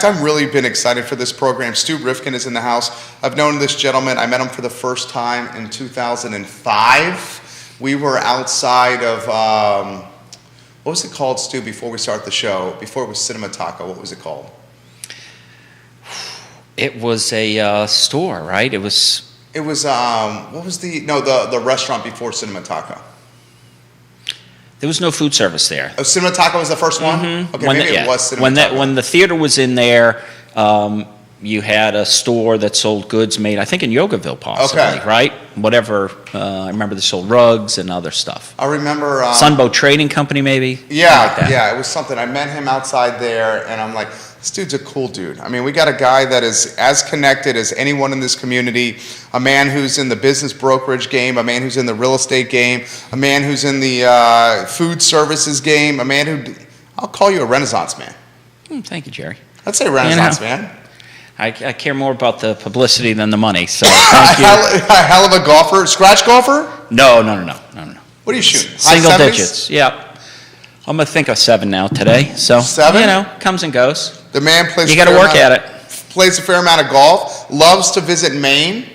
I've really been excited for this program. Stu Rifkin is in the house. I've known this gentleman. I met him for the first time in 2005. We were outside of, what was it called, Stu, before we started the show? Before it was Cinema Taco, what was it called? It was a store, right? It was, what was the restaurant before Cinema Taco? there was no food service there. Oh, Cinema Taco was the first one? Okay, maybe it was Cinema Taco. When the theater was in there, you had a store that sold goods made, I think in Yogaville possibly, Okay. right? Whatever, I remember they sold rugs and other stuff. I remember... Sunbow Trading Company, maybe? Something like that. Yeah, it was something. I met him outside there, and I'm like, this dude's a cool dude. I mean, we got a guy that is as connected as anyone in this community, a man who's in the business brokerage game, a man who's in the real estate game, a man who's in the food services game, a man who, I'll call you a Renaissance man. Thank you, Jerry. I'd say Renaissance man. I care more about the publicity than the money, so thank you. A hell of a golfer. Scratch golfer? No. What are you shooting? High Single 70s? digits, yep. I'm going to think of 7 now today, so, 7? Comes and goes. The man plays. You got to work at it. Plays a fair amount of golf. Loves to visit Maine.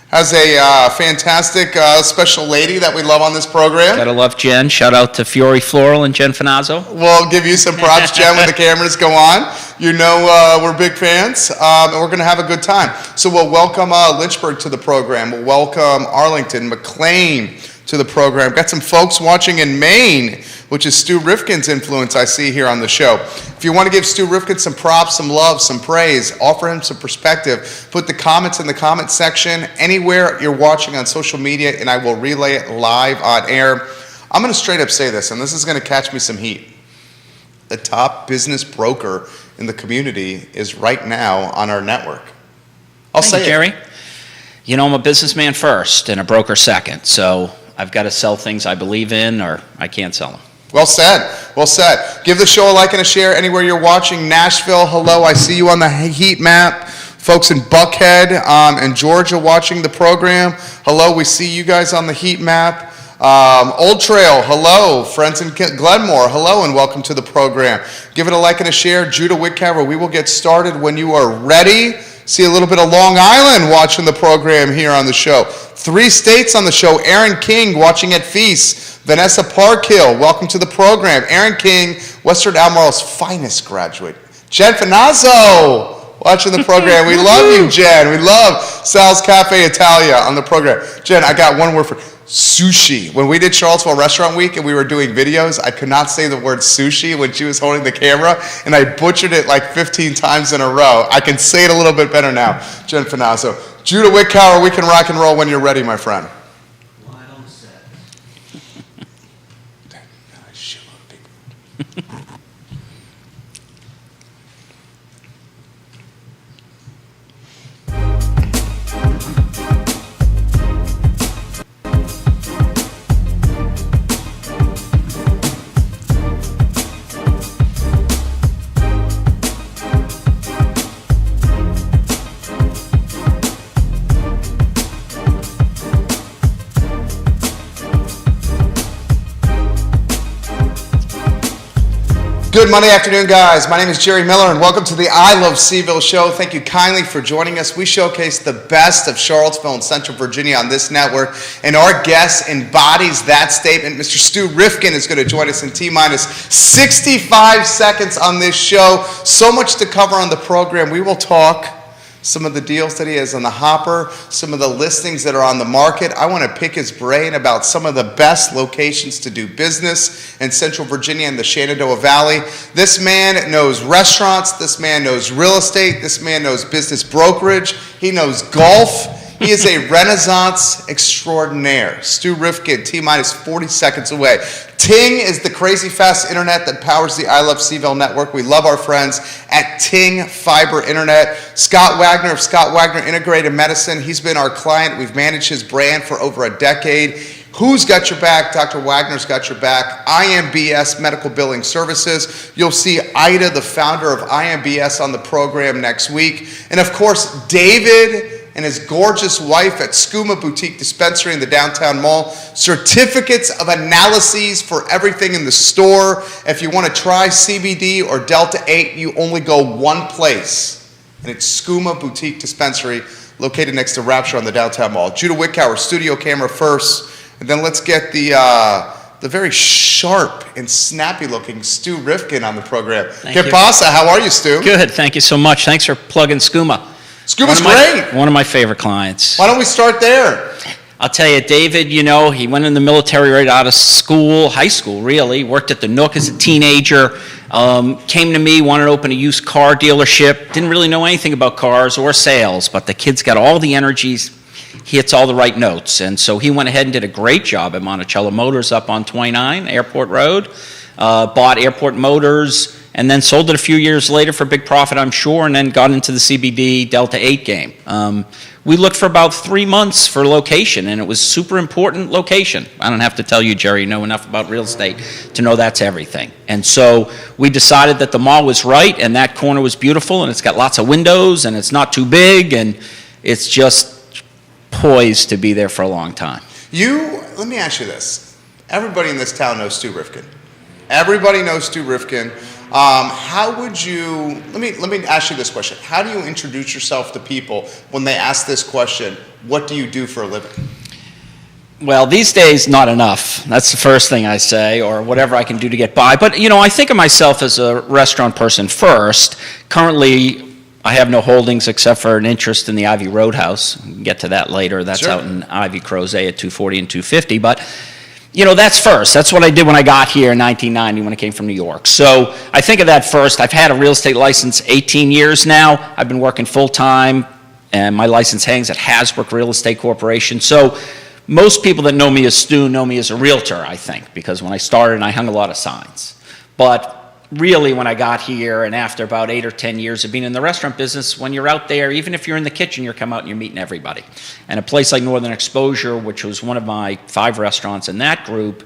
Has a fantastic special lady that we love on this program. Gotta love Jen. Shout out to Fiore Floral and Jen Finazzo. We'll give you some props, Jen, when the cameras go on. You know we're big fans, and we're going to have a good time. So we'll welcome Lynchburg to the program. We'll welcome Arlington, McLean to the program. Got some folks watching in Maine, which is Stu Rifkin's influence I see here on the show. If you want to give Stu Rifkin some props, some love, some praise, offer him some perspective, put the comments in the comment section anywhere you're watching on social media, and I will relay it live on air. I'm going to straight up say this, and this is going to catch me some heat. The top business broker in the community is right now on our network. I'll say it. Jerry. You know, I'm a businessman first and a broker second, so I've got to sell things I believe in or I can't sell them. Well said. Well said. Give the show a like and a share anywhere you're watching. Nashville, hello. I see you on the heat map. Folks in Buckhead and Georgia watching the program. Hello, we see you guys on the heat map. Old Trail, hello. Friends in Glenmore, hello and welcome to the program. Give it a like and a share. Judah Whitcover, we will get started when you are ready. See a little bit of Long Island watching the program here on the show. 3 states on the show. Aaron King watching at Feast. Vanessa Parkhill, welcome to the program. Aaron King, Western Albemarle's finest graduate. Jen Finazzo watching the program. We love you, Jen. We love Sal's Cafe Italia on the program. Jen, I got one word for sushi. When we did Charlottesville Restaurant Week and we were doing videos, I could not say the word sushi when she was holding the camera, and I butchered it like 15 times in a row. I can say it a little bit better now. Jen Finazzo. Judah Whitcower, we can rock and roll when you're ready, my friend. Line on set. Good Monday afternoon, guys. My name is Jerry Miller, and welcome to the I Love Seville show. Thank you kindly for joining us. We showcase the best of Charlottesville and Central Virginia on this network, and our guest embodies that statement. Mr. Stu Rifkin is going to join us in T-minus 65 seconds on this show. So much to cover on the program. We will talk some of the deals that he has on the hopper, some of the listings that are on the market. I want to pick his brain about some of the best locations to do business in Central Virginia and the Shenandoah Valley. This man knows restaurants. This man knows real estate. This man knows business brokerage. He knows golf. He is a Renaissance extraordinaire. Stu Rifkin, T-minus 40 seconds away. Ting is the crazy fast internet that powers the I Love Seville network. We love our friends at Ting Fiber Internet. Scott Wagner of Scott Wagner Integrated Medicine. He's been our client. We've managed his brand for over a decade. Who's got your back? Dr. Wagner's got your back. IMBS Medical Billing Services. You'll see Ida, the founder of IMBS, on the program next week. And of course, David and his gorgeous wife at Skooma Boutique Dispensary in the downtown mall. Certificates of analyses for everything in the store. If you want to try CBD or Delta 8, you only go one place, and it's Skooma Boutique Dispensary, located next to Rapture on the downtown mall. Judah Wickower, studio camera first, and then let's get the very sharp and snappy-looking Stu Rifkin on the program. Thank you. ¿Qué pasa? How are you, Stu? Good, thank you so much. Thanks for plugging Skooma. Skooma's great. One of my favorite clients. Why don't we start there? I'll tell you, David, he went in the military right out of school, high school really, worked at the Nook as a teenager, came to me, wanted to open a used car dealership, didn't really know anything about cars or sales, but the kid's got all the energies, he hits all the right notes, and so he went ahead and did a great job at Monticello Motors up on 29, Airport Road, bought Airport Motors, and then sold it a few years later for a big profit, I'm sure, and then got into the CBD Delta 8 game. We looked for about 3 months for location, and it was super important location. I don't have to tell you, Jerry, you know enough about real estate to know that's everything. And so we decided that the mall was right, and that corner was beautiful, and it's got lots of windows, and it's not too big, and it's just poised to be there for a long time. Let me ask you this. Everybody in this town knows Stu Rifkin. Everybody knows Stu Rifkin. How would you, let me ask you this question. How do you introduce yourself to people when they ask this question, what do you do for a living? Well, these days, not enough. That's the first thing I say, or whatever I can do to get by. But, I think of myself as a restaurant person first. Currently, I have no holdings except for an interest in the Ivy Roadhouse. We can get to that later. That's Sure. out in Ivy Crozet at 240 and 250. But that's first. That's what I did when I got here in 1990 when I came from New York. So I think of that first. I've had a real estate license 18 years now. I've been working full-time, and my license hangs at Hasbrook Real Estate Corporation. So most people that know me as Stu know me as a realtor, I think, because when I started, I hung a lot of signs. But really, when I got here, and after about 8 or 10 years of being in the restaurant business, when you're out there, even if you're in the kitchen, you come out and you're meeting everybody. And a place like Northern Exposure, which was one of my 5 restaurants in that group,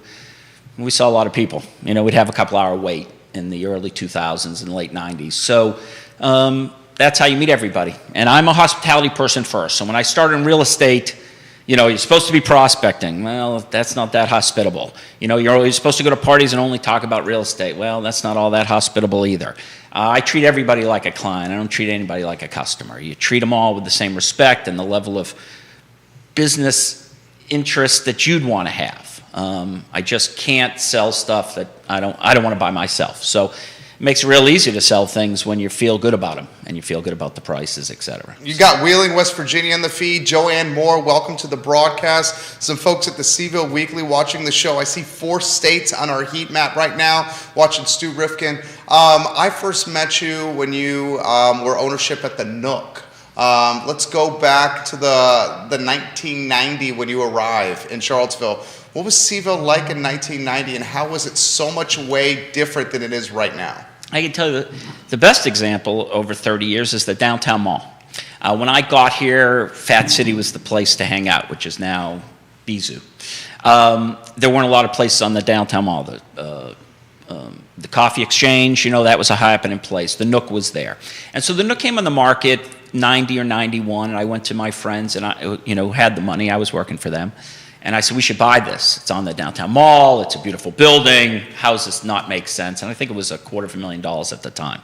we saw a lot of people. We'd have a couple-hour wait in the early 2000s and late 90s. So that's how you meet everybody. And I'm a hospitality person first. So when I started in real estate, you're supposed to be prospecting. Well, that's not that hospitable. You're supposed to go to parties and only talk about real estate. Well, that's not all that hospitable either. I treat everybody like a client. I don't treat anybody like a customer. You treat them all with the same respect and the level of business interest that you'd want to have. I just can't sell stuff that I don't want to buy myself. So it makes it real easy to sell things when you feel good about them and you feel good about the prices, et cetera. You got Wheeling, West Virginia in the feed. Joanne Moore, welcome to the broadcast. Some folks at the Seville Weekly watching the show. I see 4 states on our heat map right now, watching Stu Rifkin. I first met you when you were ownership at the Nook. Let's go back to the 1990 when you arrived in Charlottesville. What was Seville like in 1990, and how was it so much way different than it is right now? I can tell you the best example over 30 years is the downtown mall. When I got here, Fat City was the place to hang out, which is now Bizou. There weren't a lot of places on the downtown mall. The Coffee Exchange, that was a happening place. The Nook was there. And so the Nook came on the market 90 or 91, and I went to my friends and I, who had the money. I was working for them. And I said, we should buy this. It's on the downtown mall. It's a beautiful building. How does this not make sense? And I think it was $250,000 at the time,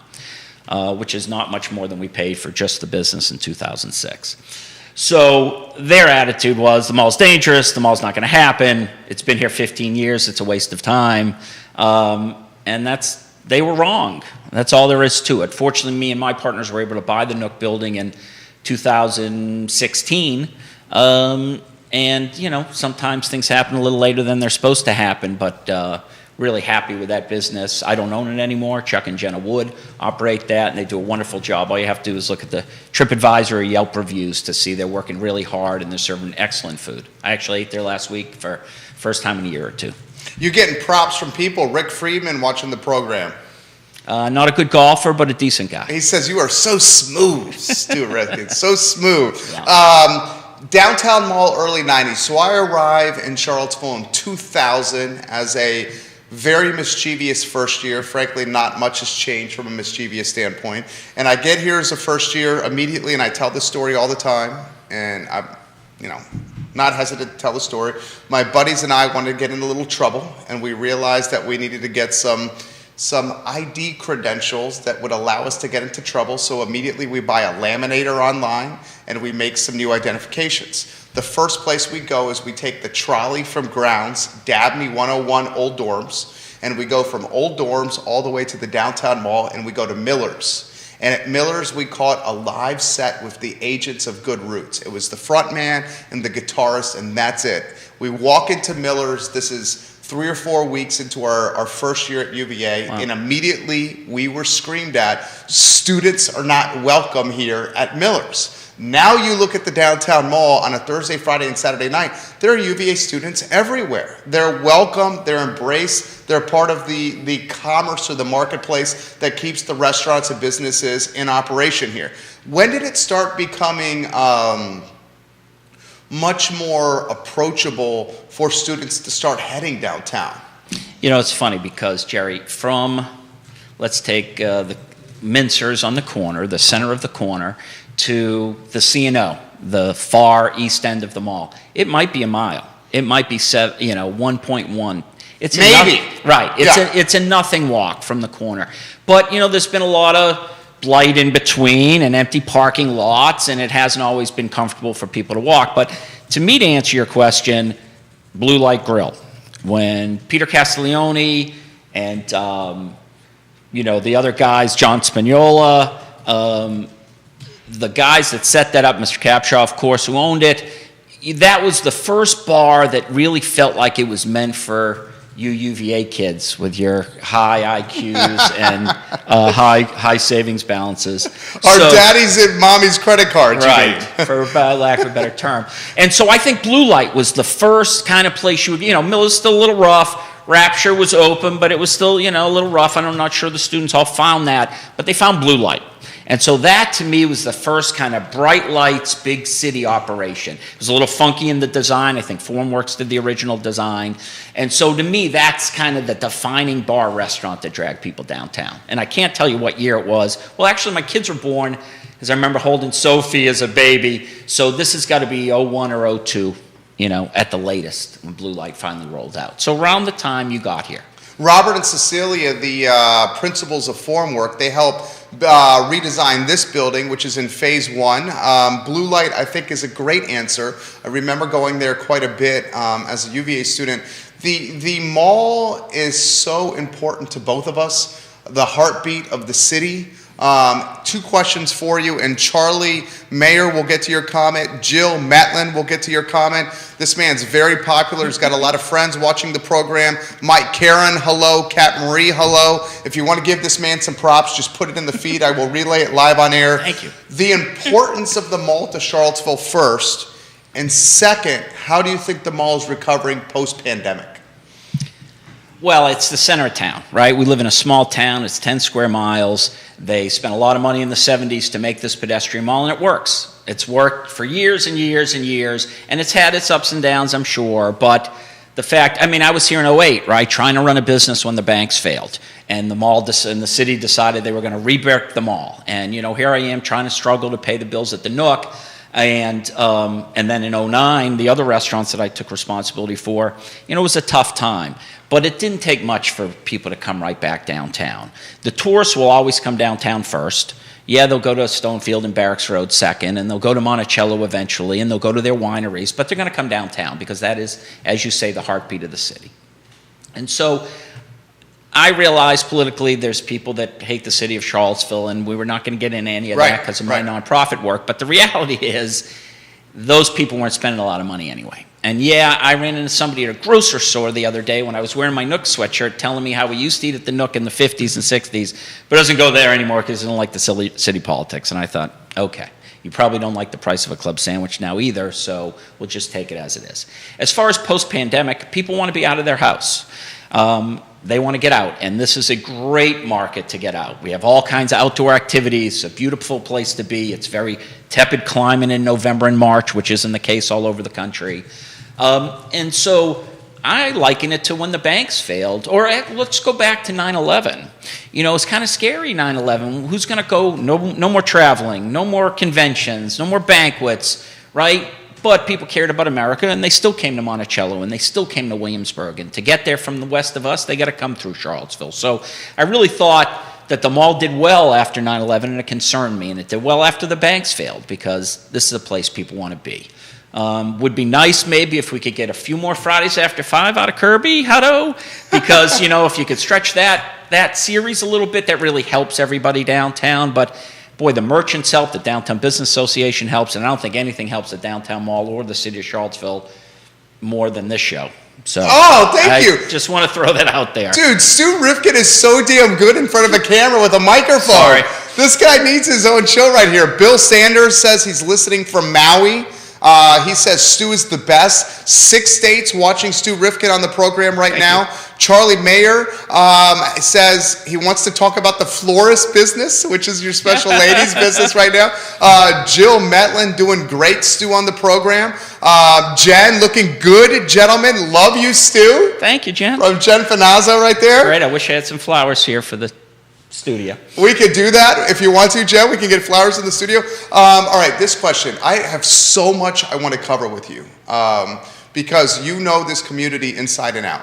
which is not much more than we paid for just the business in 2006. So their attitude was, the mall's dangerous. The mall's not going to happen. It's been here 15 years. It's a waste of time. And they were wrong. That's all there is to it. Fortunately, me and my partners were able to buy the Nook building in 2016. And, sometimes things happen a little later than they're supposed to happen, but really happy with that business. I don't own it anymore. Chuck and Jenna Wood operate that, and they do a wonderful job. All you have to do is look at the TripAdvisor or Yelp reviews to see they're working really hard, and they're serving excellent food. I actually ate there last week for first time in a year or 2. You're getting props from people. Rick Friedman watching the program. Not a good golfer, but a decent guy. He says, you are so smooth, Stu Rifkin, so smooth. Yeah. Downtown mall, early 90s. So I arrive in Charlottesville in 2000 as a very mischievous first year. Frankly, not much has changed from a mischievous standpoint. And I get here as a first year immediately, and I tell this story all the time. and I'm, not hesitant to tell the story. My buddies and I wanted to get in a little trouble, and we realized that we needed to get some ID credentials that would allow us to get into trouble. So immediately we buy a laminator online and we make some new identifications. The first place we go is we take the trolley from grounds, Dabney 101 Old Dorms, and we go from Old Dorms all the way to the downtown mall, and we go to Miller's. And at Miller's, we caught a live set with the Agents of Good Roots. It was the front man and the guitarist, and that's it. We walk into Miller's. This is 3 or 4 weeks into our first year at UVA, wow. And immediately we were screamed at, students are not welcome here at Miller's. Now you look at the downtown mall on a Thursday, Friday, and Saturday night, there are UVA students everywhere. They're welcome, they're embraced, they're part of the commerce or the marketplace that keeps the restaurants and businesses in operation here. When did it start becoming much more approachable for students to start heading downtown? It's funny because, Jerry, let's take the Mincers on the corner, the center of the corner, to the C&O, the far east end of the mall. It might be a mile. It might be 1.1. It's maybe. Right. It's a nothing walk from the corner. But, there's been a lot of blight in between and empty parking lots, and it hasn't always been comfortable for people to walk. But to me, to answer your question, Blue Light Grill. When Peter Castiglione and, the other guys, John Spagnola, the guys that set that up, Mr. Capshaw, of course, who owned it, that was the first bar that really felt like it was meant for you UVA kids with your high IQs and high savings balances. Our daddy's and mommy's credit cards. Right, for lack of a better term. And so I think Blue Light was the first kind of place you would, Miller's still a little rough. Rapture was open, but it was still, a little rough. And I'm not sure the students all found that, but they found Blue Light. And so that, to me, was the first kind of bright lights, big city operation. It was a little funky in the design. I think Formworks did the original design. And so, to me, that's kind of the defining bar restaurant that dragged people downtown. And I can't tell you what year it was. Well, actually, my kids were born, because I remember holding Sophie as a baby. So this has got to be 01 or 02, at the latest, when Blue Light finally rolled out. So around the time you got here. Robert and Cecilia, the principals of Formwork, they helped redesign this building, which is in phase 1. Blue Light, I think, is a great answer. I remember going there quite a bit as a UVA student. The mall is so important to both of us, the heartbeat of the city. 2 questions for you, and Charlie Mayer will get to your comment. Jill Metlin will get to your comment. This man's very popular. He's got a lot of friends watching the program. Mike Karen, hello. Kat Marie, hello. If you want to give this man some props, just put it in the feed. I will relay it live on air. Thank you. The importance of the mall to Charlottesville first, and second, how do you think the mall is recovering post-pandemic? Well, it's the center of town, right? We live in a small town. It's 10 square miles. They spent a lot of money in the 70s to make this pedestrian mall, and it works. It's worked for years and years and years, and it's had its ups and downs, I'm sure. But the fact, I was here in 08, right, trying to run a business when the banks failed. And the mall and the city decided they were going to rebrick the mall. And, here I am trying to struggle to pay the bills at the Nook. And then in 09, the other restaurants that I took responsibility for, it was a tough time. But it didn't take much for people to come right back downtown. The tourists will always come downtown first. Yeah, they'll go to Stonefield and Barracks Road second, and they'll go to Monticello eventually, and they'll go to their wineries, but they're going to come downtown because that is, as you say, the heartbeat of the city. And so I realize politically there's people that hate the city of Charlottesville, and we were not going to get into any of that because of my nonprofit work, but the reality is those people weren't spending a lot of money anyway. And yeah, I ran into somebody at a grocery store the other day when I was wearing my Nook sweatshirt telling me how we used to eat at the Nook in the 50s and 60s, but doesn't go there anymore because they don't like the city politics. And I thought, okay, you probably don't like the price of a club sandwich now either, so we'll just take it as it is. As far as post-pandemic, people want to be out of their house. They want to get out, and this is a great market to get out. We have all kinds of outdoor activities, a beautiful place to be. It's very tepid climate in November and March, which isn't the case all over the country. And so I liken it to when the banks failed, or let's go back to 9/11. It's kind of scary, 9/11. Who's going to go? No more traveling, no more conventions, no more banquets, right? But people cared about America, and they still came to Monticello, and they still came to Williamsburg. And to get there from the west of us, they got to come through Charlottesville. So I really thought that the mall did well after 9/11, and it concerned me. And it did well after the banks failed, because this is a place people want to be. Would be nice maybe if we could get a few more Fridays After 5 out of Kirby, Hutto, because, you know, if you could stretch that series a little bit, that really helps everybody downtown. But boy, the merchants help, the Downtown Business Association helps, and I don't think anything helps the downtown mall or the city of Charlottesville more than this show. So thank you. Just want to throw that out there. Dude, Stu Rifkin is so damn good in front of a camera with a microphone. Sorry. This guy needs his own show right here. Bill Sanders says he's listening from Maui. He says Stu is the best. 6 states watching Stu Rifkin on the program right now. Charlie Mayer says he wants to talk about the florist business, which is your special ladies business right now. Jill Metlin doing great, Stu, on the program. Jen looking good, gentlemen. Love you, Stu. Thank you, Jen. From Jen Finazzo right there. Great. I wish I had some flowers here for the studio. We could do that if you want to, Jen. We can get flowers in the studio. All right, this question. I have so much I want to cover with you because you know this community inside and out.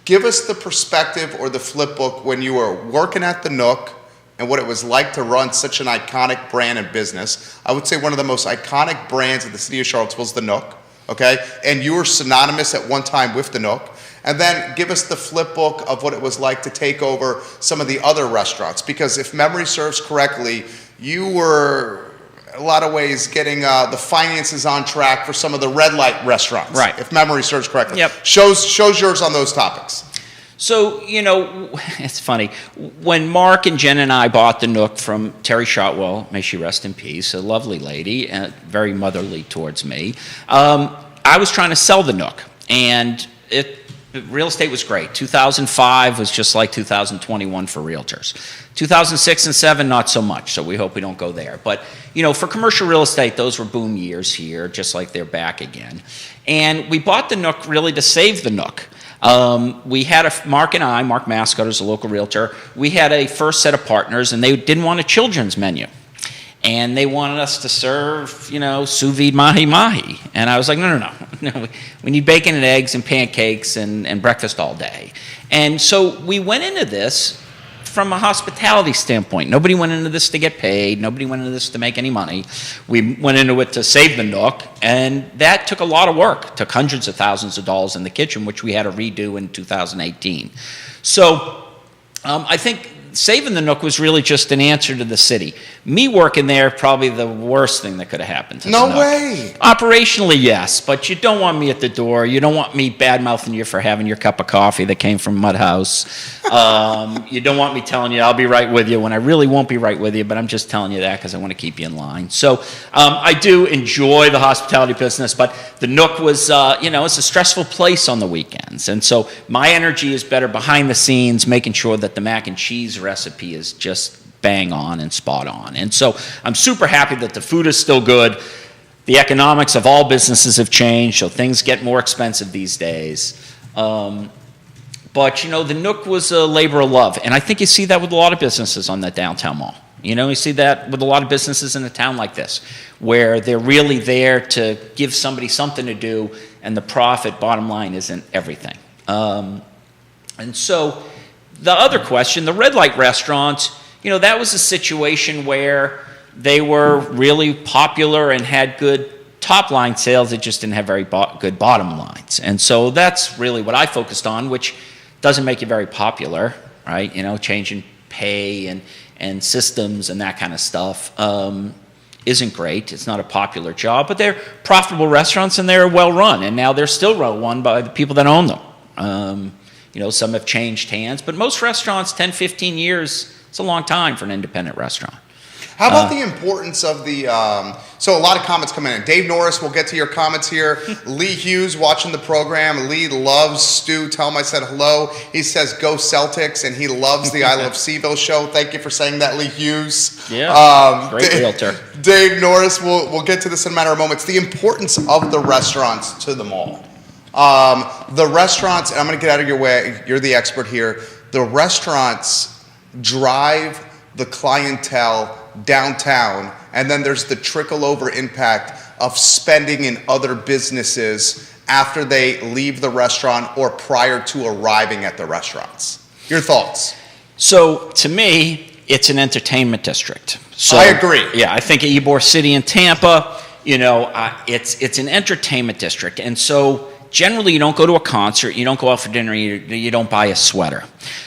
Give us the perspective or the flip book when you were working at the Nook and what it was like to run such an iconic brand and business. I would say one of the most iconic brands in the city of Charlottesville is the Nook, okay? And you were synonymous at one time with the Nook. And then give us the flip book of what it was like to take over some of the other restaurants. Because if memory serves correctly, you were, in a lot of ways, getting the finances on track for some of the red light restaurants. Right. If memory serves correctly. Yep. Shows yours on those topics. So, you know, it's funny. When Mark and Jen and I bought the Nook from Terry Shotwell, may she rest in peace, a lovely lady, and very motherly towards me, I was trying to sell the Nook. And real estate was great. 2005 was just like 2021 for realtors. 2006 and 7, not so much, so we hope we don't go there. But, you know, for commercial real estate, those were boom years here, just like they're back again. And we bought the Nook really to save the Nook. We had Mark Mascot is a local realtor, we had a first set of partners, and they didn't want a children's menu. And they wanted us to serve, you know, sous vide mahi-mahi. And I was like, no. We need bacon and eggs and pancakes and breakfast all day. And so we went into this from a hospitality standpoint. Nobody went into this to get paid. Nobody went into this to make any money. We went into it to save the Nook. And that took a lot of work. Took hundreds of thousands of dollars in the kitchen, which we had to redo in 2018. So I think saving the Nook was really just an answer to the city. Me working there, probably the worst thing that could have happened to the Nook. No way. Operationally, yes, but you don't want me at the door. You don't want me bad-mouthing you for having your cup of coffee that came from Mud House. You don't want me telling you I'll be right with you when I really won't be right with you, but I'm just telling you that because I want to keep you in line. So I do enjoy the hospitality business, but the Nook was, you know, it's a stressful place on the weekends. And so my energy is better behind the scenes, making sure that the mac and cheese recipe is just bang on and spot on. And so I'm super happy that the food is still good. The economics of all businesses have changed, so things get more expensive these days. But, you know, the Nook was a labor of love. And I think you see that with a lot of businesses on that downtown mall. You know, you see that with a lot of businesses in a town like this, where they're really there to give somebody something to do, and the profit, bottom line, isn't everything. And so the other question, the red light restaurants, you know, that was a situation where they were really popular and had good top line sales. They just didn't have very good bottom lines. And so that's really what I focused on, which doesn't make you very popular, right? You know, changing pay and systems and that kind of stuff isn't great. It's not a popular job, but they're profitable restaurants and they're well run. And now they're still well run by the people that own them. You know, some have changed hands, but most restaurants, 10, 15 years, it's a long time for an independent restaurant. How about the importance of the, so a lot of comments come in. Dave Norris, we'll get to your comments here. Lee Hughes watching the program. Lee loves Stu. Tell him I said hello. He says, go Celtics, and he loves the I Love Seville show. Thank you for saying that, Lee Hughes. Yeah, great realtor. Dave Norris, we'll get to this in a matter of moments. The importance of the restaurants to the mall. The restaurants, and I'm going to get out of your way. You're the expert here. The restaurants drive the clientele downtown, and then there's the trickle over impact of spending in other businesses after they leave the restaurant or prior to arriving at the restaurants? Your thoughts? So to me, it's an entertainment district. So, I agree. Yeah, I think Ybor City and Tampa, it's an entertainment district. And so generally you don't go to a concert, you don't go out for dinner, you don't buy a sweater.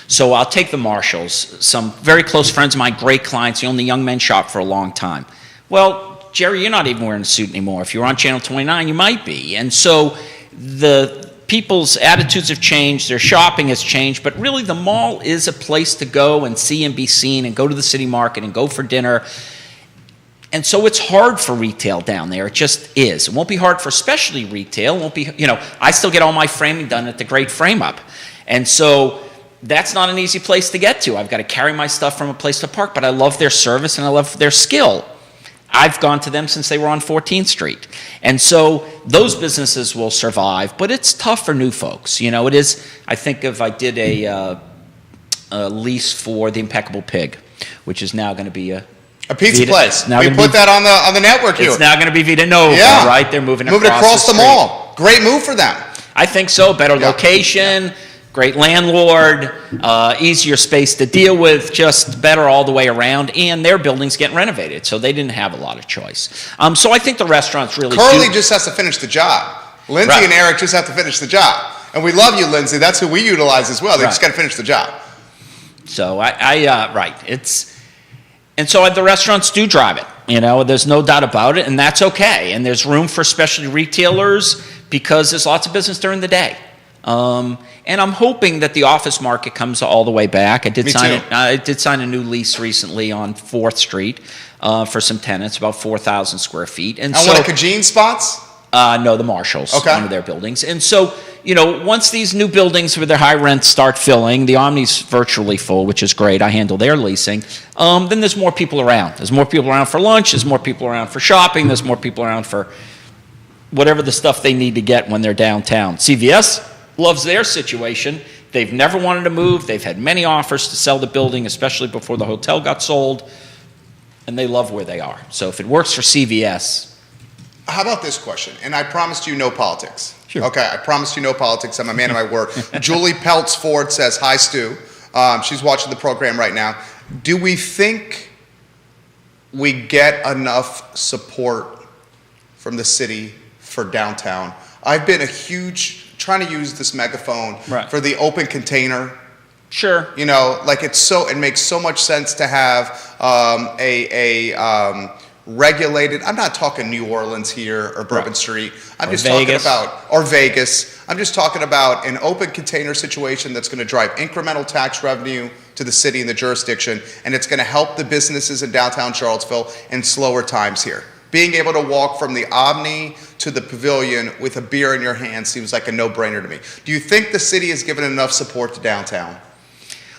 So I'll take the Marshalls, some very close friends of mine, great clients, the only young men shop for a long time. Well, Jerry, you're not even wearing a suit anymore. If you're on Channel 29, you might be. And so the people's attitudes have changed, their shopping has changed, but really the mall is a place to go and see and be seen and go to the city market and go for dinner. And so it's hard for retail down there. It just is. It won't be hard for specialty retail. It won't be, I still get all my framing done at the Great Frame Up. And so that's not an easy place to get to. I've got to carry my stuff from a place to park, but I love their service and I love their skill. I've gone to them since they were on 14th Street. And so those businesses will survive, but it's tough for new folks. It is, I did a lease for the Impeccable Pig, which is now going to be a pizza Vita, place. now We gonna put be- that on the network here. It's now going to be Vita Nova, Yeah. right? They're moving across the street. mall. Great move for them. I think so. Better Yeah. location, great landlord, easier space to deal with, just better all the way around. And their building's getting renovated, so they didn't have a lot of choice. So I think the restaurants really Curly do. just has to finish the job. Lindsay Right. and Eric just have to finish the job. And we love you, Lindsay. That's who we utilize as well. They Right. just got to finish the job. So right. And so the restaurants do drive it. There's no doubt about it, and that's okay. And there's room for specialty retailers because there's lots of business during the day. And I'm hoping that the office market comes all the way back. I did sign a new lease recently on 4th Street for some tenants, about 4,000 square feet. And One of Kajine's spots? No, the Marshalls, Okay. one of their buildings. And so, once these new buildings with their high rents start filling, the Omni's virtually full, which is great. I handle their leasing. Then there's more people around. There's more people around for lunch. There's more people around for shopping. There's more people around for whatever the stuff they need to get when they're downtown. CVS loves their situation. They've never wanted to move. They've had many offers to sell the building, especially before the hotel got sold. And they love where they are. So if it works for CVS... How about this question? And I promised you no politics. Sure. Okay, I promised you no politics. I'm a man of my word. Julie Peltz Ford says, hi, Stu. She's watching the program right now. Do we think we get enough support from the city for downtown? I've been trying to use this megaphone Right. for the open container. Sure. It makes so much sense to have regulated. I'm not talking New Orleans here or Bourbon Right. Street. I'm Or just Vegas. talking about Vegas. I'm just talking about an open container situation that's going to drive incremental tax revenue to the city and the jurisdiction, and it's going to help the businesses in downtown Charlottesville in slower times here. Being able to walk from the Omni to the Pavilion with a beer in your hand seems like a no-brainer to me. Do you think the city has given enough support to downtown?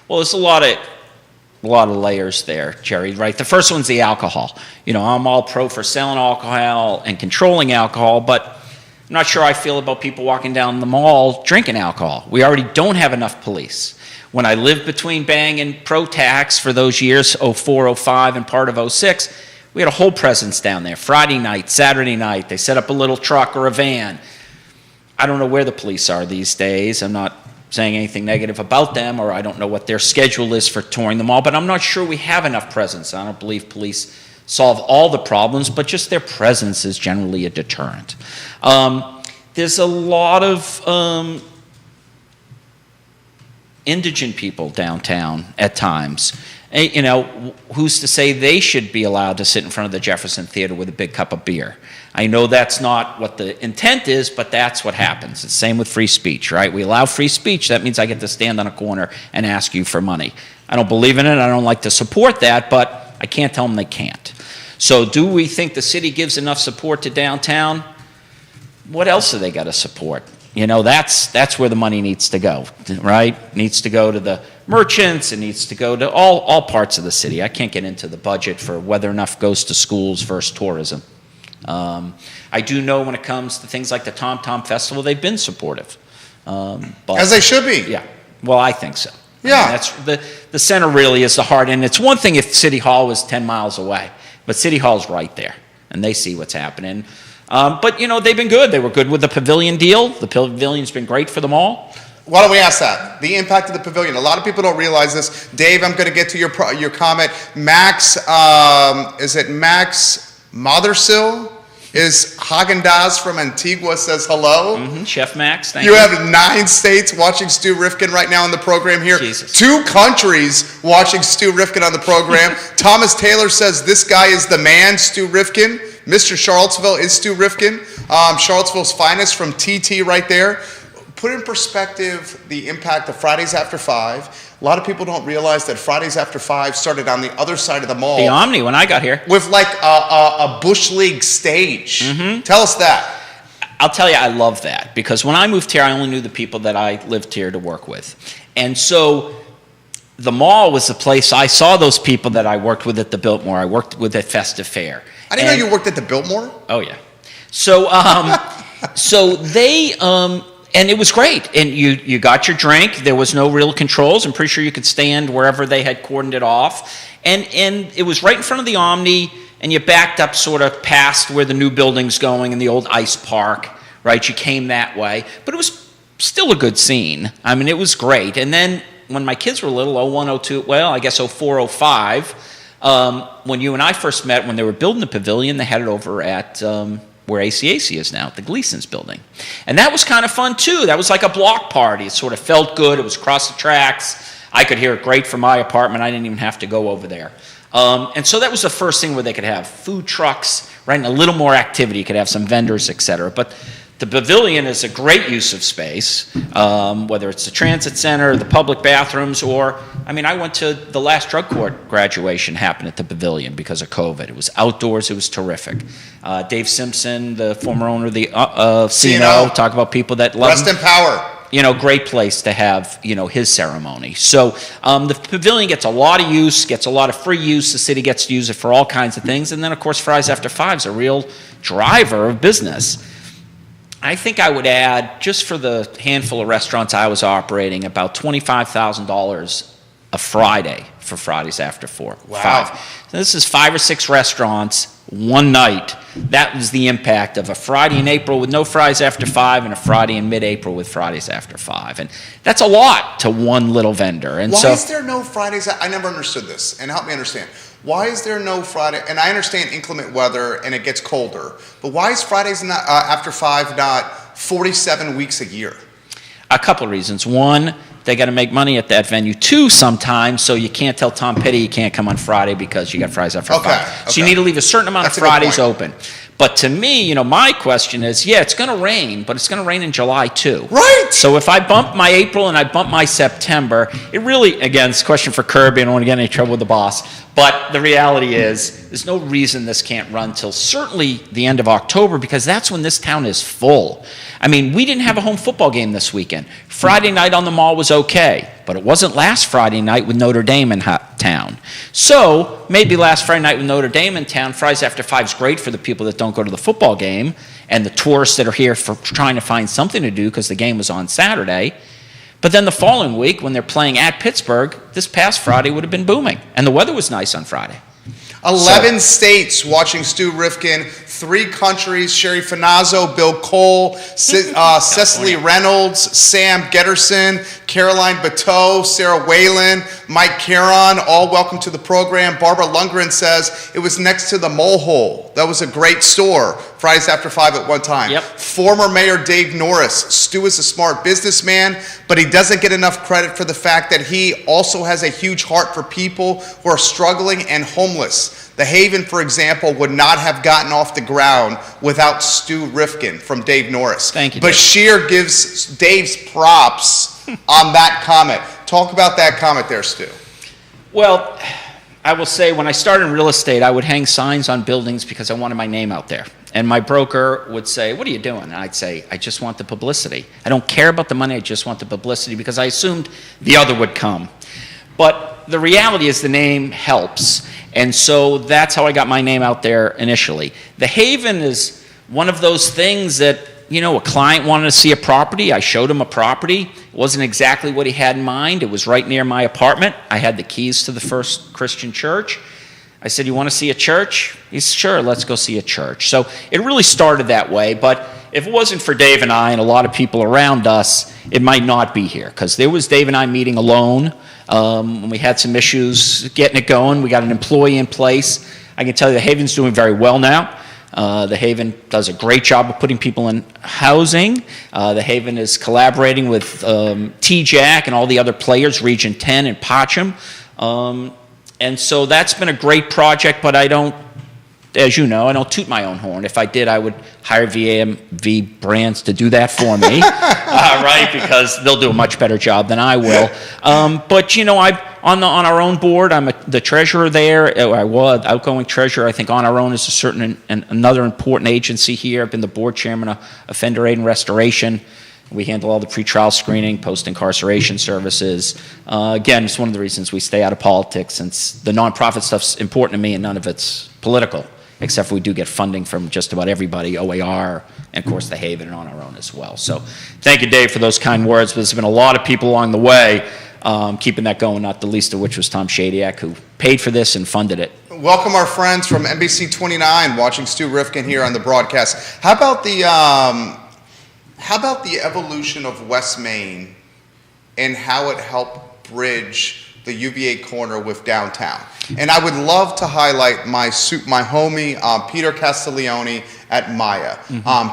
Well, there's a lot of layers there, Jerry, right? The first one's the alcohol. I'm all pro for selling alcohol and controlling alcohol, but I'm not sure I feel about people walking down the mall drinking alcohol. We already don't have enough police. When I lived between Bang and Pro-Tax for those years, 04, 05, and part of 06, we had a whole presence down there. Friday night, Saturday night, they set up a little truck or a van. I don't know where the police are these days. I'm not saying anything negative about them, or I don't know what their schedule is for touring the mall, but I'm not sure we have enough presence. I don't believe police solve all the problems, but just their presence is generally a deterrent. There's a lot of indigent people downtown at times. Who's to say they should be allowed to sit in front of the Jefferson Theater with a big cup of beer? I know that's not what the intent is, but that's what happens. It's the same with free speech, right? We allow free speech. That means I get to stand on a corner and ask you for money. I don't believe in it. I don't like to support that, but I can't tell them they can't. So do we think the city gives enough support to downtown? What else do they got to support? That's where the money needs to go, right? It needs to go to the merchants. It needs to go to all parts of the city. I can't get into the budget for whether enough goes to schools versus tourism. I do know when it comes to things like the Tom Tom Festival, they've been supportive. But, As they should be. yeah, well, I think so. Yeah. That's the center really is the heart. And it's one thing if City Hall was 10 miles away, but City Hall's right there, and they see what's happening. But, they've been good. They were good with the pavilion deal. The pavilion's been great for them all. Why don't we ask that? The impact of the pavilion. A lot of people don't realize this. Dave, I'm going to get to your comment. Max, is it Max Mothersill? Is Haagen-Dazs from Antigua says hello. Chef Max, thank you. You have 9 states watching Stu Rifkin right now on the program here. Jesus. 2 countries watching Stu Rifkin on the program. Thomas Taylor says this guy is the man, Stu Rifkin. Mr. Charlottesville is Stu Rifkin. Charlottesville's finest from TT right there. Put in perspective the impact of Fridays After 5. A lot of people don't realize that Fridays After 5 started on the other side of the mall. The Omni when I got here. With like a Bush League stage. Tell us that. I'll tell you, I love that because when I moved here, I only knew the people that I lived here to work with. And so the mall was the place I saw those people that I worked with at the Biltmore. I worked with at Festive Fair. I didn't know you worked at the Biltmore. Oh, yeah. So, so they... and it was great. And you got your drink. There was no real controls. I'm pretty sure you could stand wherever they had cordoned it off. And it was right in front of the Omni, and you backed up sort of past where the new building's going and the old ice park, right? You came that way. But it was still a good scene. I mean, it was great. And then when my kids were little, 01, 02, well, I guess 04, 05, when you and I first met, when they were building the pavilion, they had it over at... where ACAC is now, the Gleason's building. And that was kind of fun, too. That was like a block party. It sort of felt good. It was across the tracks. I could hear it great from my apartment. I didn't even have to go over there. And so that was the first thing where they could have food trucks, right, and a little more activity. You could have some vendors, et cetera. But the pavilion is a great use of space, whether it's the transit center, the public bathrooms, or, I mean, I went to the last drug court graduation happened at the pavilion because of COVID. It was outdoors. It was terrific. Dave Simpson, the former owner of the CNO, talk about people that love Rest in power. Great place to have, his ceremony. So the pavilion gets a lot of use, gets a lot of free use. The city gets to use it for all kinds of things. And then, of course, Fridays After 5 is a real driver of business. I think I would add, just for the handful of restaurants I was operating, about $25,000 a Friday for Fridays After 4. Wow. 5. So this is 5 or 6 restaurants, one night. That was the impact of a Friday in April with no Fridays After 5 and a Friday in mid-April with Fridays After 5. And that's a lot to one little vendor. And Why is there no Fridays? I never understood this, and help me understand. Why is there no Friday? And I understand inclement weather and it gets colder, but why is Fridays not, After 5 not 47 weeks a year? A couple of reasons. One, they got to make money at that venue. 2, sometimes, so you can't tell Tom Petty you can't come on Friday because you got Fridays After 5. So you need to leave a certain amount of Fridays open. But to me, my question is, yeah, it's going to rain, but it's going to rain in July too. Right. So if I bump my April and I bump my September, it really, again, it's a question for Kirby. I don't want to get in any trouble with the boss. But the reality is, there's no reason this can't run till certainly the end of October because that's when this town is full. I mean, we didn't have a home football game this weekend. Friday night on the mall was okay, but it wasn't last Friday night with Notre Dame in town. So maybe last Friday night with Notre Dame in town, Fridays After 5 is great for the people that don't go to the football game and the tourists that are here for trying to find something to do because the game was on Saturday. But then the following week, when they're playing at Pittsburgh, this past Friday would have been booming. And the weather was nice on Friday. 11 states watching Stu Rifkin, 3 countries, Sherry Finazzo, Bill Cole, Cecily Reynolds, Sam Getterson, Caroline Bateau, Sarah Whalen, Mike Caron, all welcome to the program. Barbara Lundgren says it was next to the Mole Hole. That was a great store, Fridays After 5 at one time. Yep. Former Mayor Dave Norris, Stu is a smart businessman, but he doesn't get enough credit for the fact that he also has a huge heart for people who are struggling and homeless. The Haven, for example, would not have gotten off the ground without Stu Rifkin from Dave Norris. Thank you, Dave. Bashir gives Dave's props on that comment. Talk about that comment there, Stu. Well, I will say when I started in real estate, I would hang signs on buildings because I wanted my name out there. And my broker would say, "What are you doing?" And I'd say, "I just want the publicity. I don't care about the money. I just want the publicity," because I assumed the other would come. But the reality is the name helps. And so that's how I got my name out there initially. The Haven is one of those things that, a client wanted to see a property. I showed him a property. It wasn't exactly what he had in mind. It was right near my apartment. I had the keys to the First Christian Church. I said, you want to see a church? He said, sure, let's go see a church. So it really started that way, but if it wasn't for Dave and I and a lot of people around us, it might not be here, because there was Dave and I meeting alone when we had some issues getting it going. We got an employee in place. I can tell you the Haven's doing very well now. The Haven does a great job of putting people in housing. The Haven is collaborating with TJAC and all the other players, Region 10 and Potcham. And so that's been a great project, but I don't, as you know, I don't toot my own horn. If I did, I would hire VAMV Brands to do that for me, right? Because they'll do a much better job than I will. But you know, on our own board, I'm the treasurer there. I was outgoing treasurer. I think On Our Own is a certain and another important agency here. I've been the board chairman of Offender Aid and Restoration. We handle all the pretrial screening, post-incarceration services. Again, it's one of the reasons we stay out of politics, since the nonprofit stuff's important to me and none of it's political, except for we do get funding from just about everybody, OAR, and of course the Haven and On Our Own as well. So thank you, Dave, for those kind words. But there's been a lot of people along the way keeping that going, not the least of which was Tom Shadyac, who paid for this and funded it. Welcome our friends from NBC 29 watching Stu Rifkin here on the broadcast. How about the evolution of West Main and how it helped bridge the UVA corner with downtown? And I would love to highlight my homie, Peter Castiglione at Maya.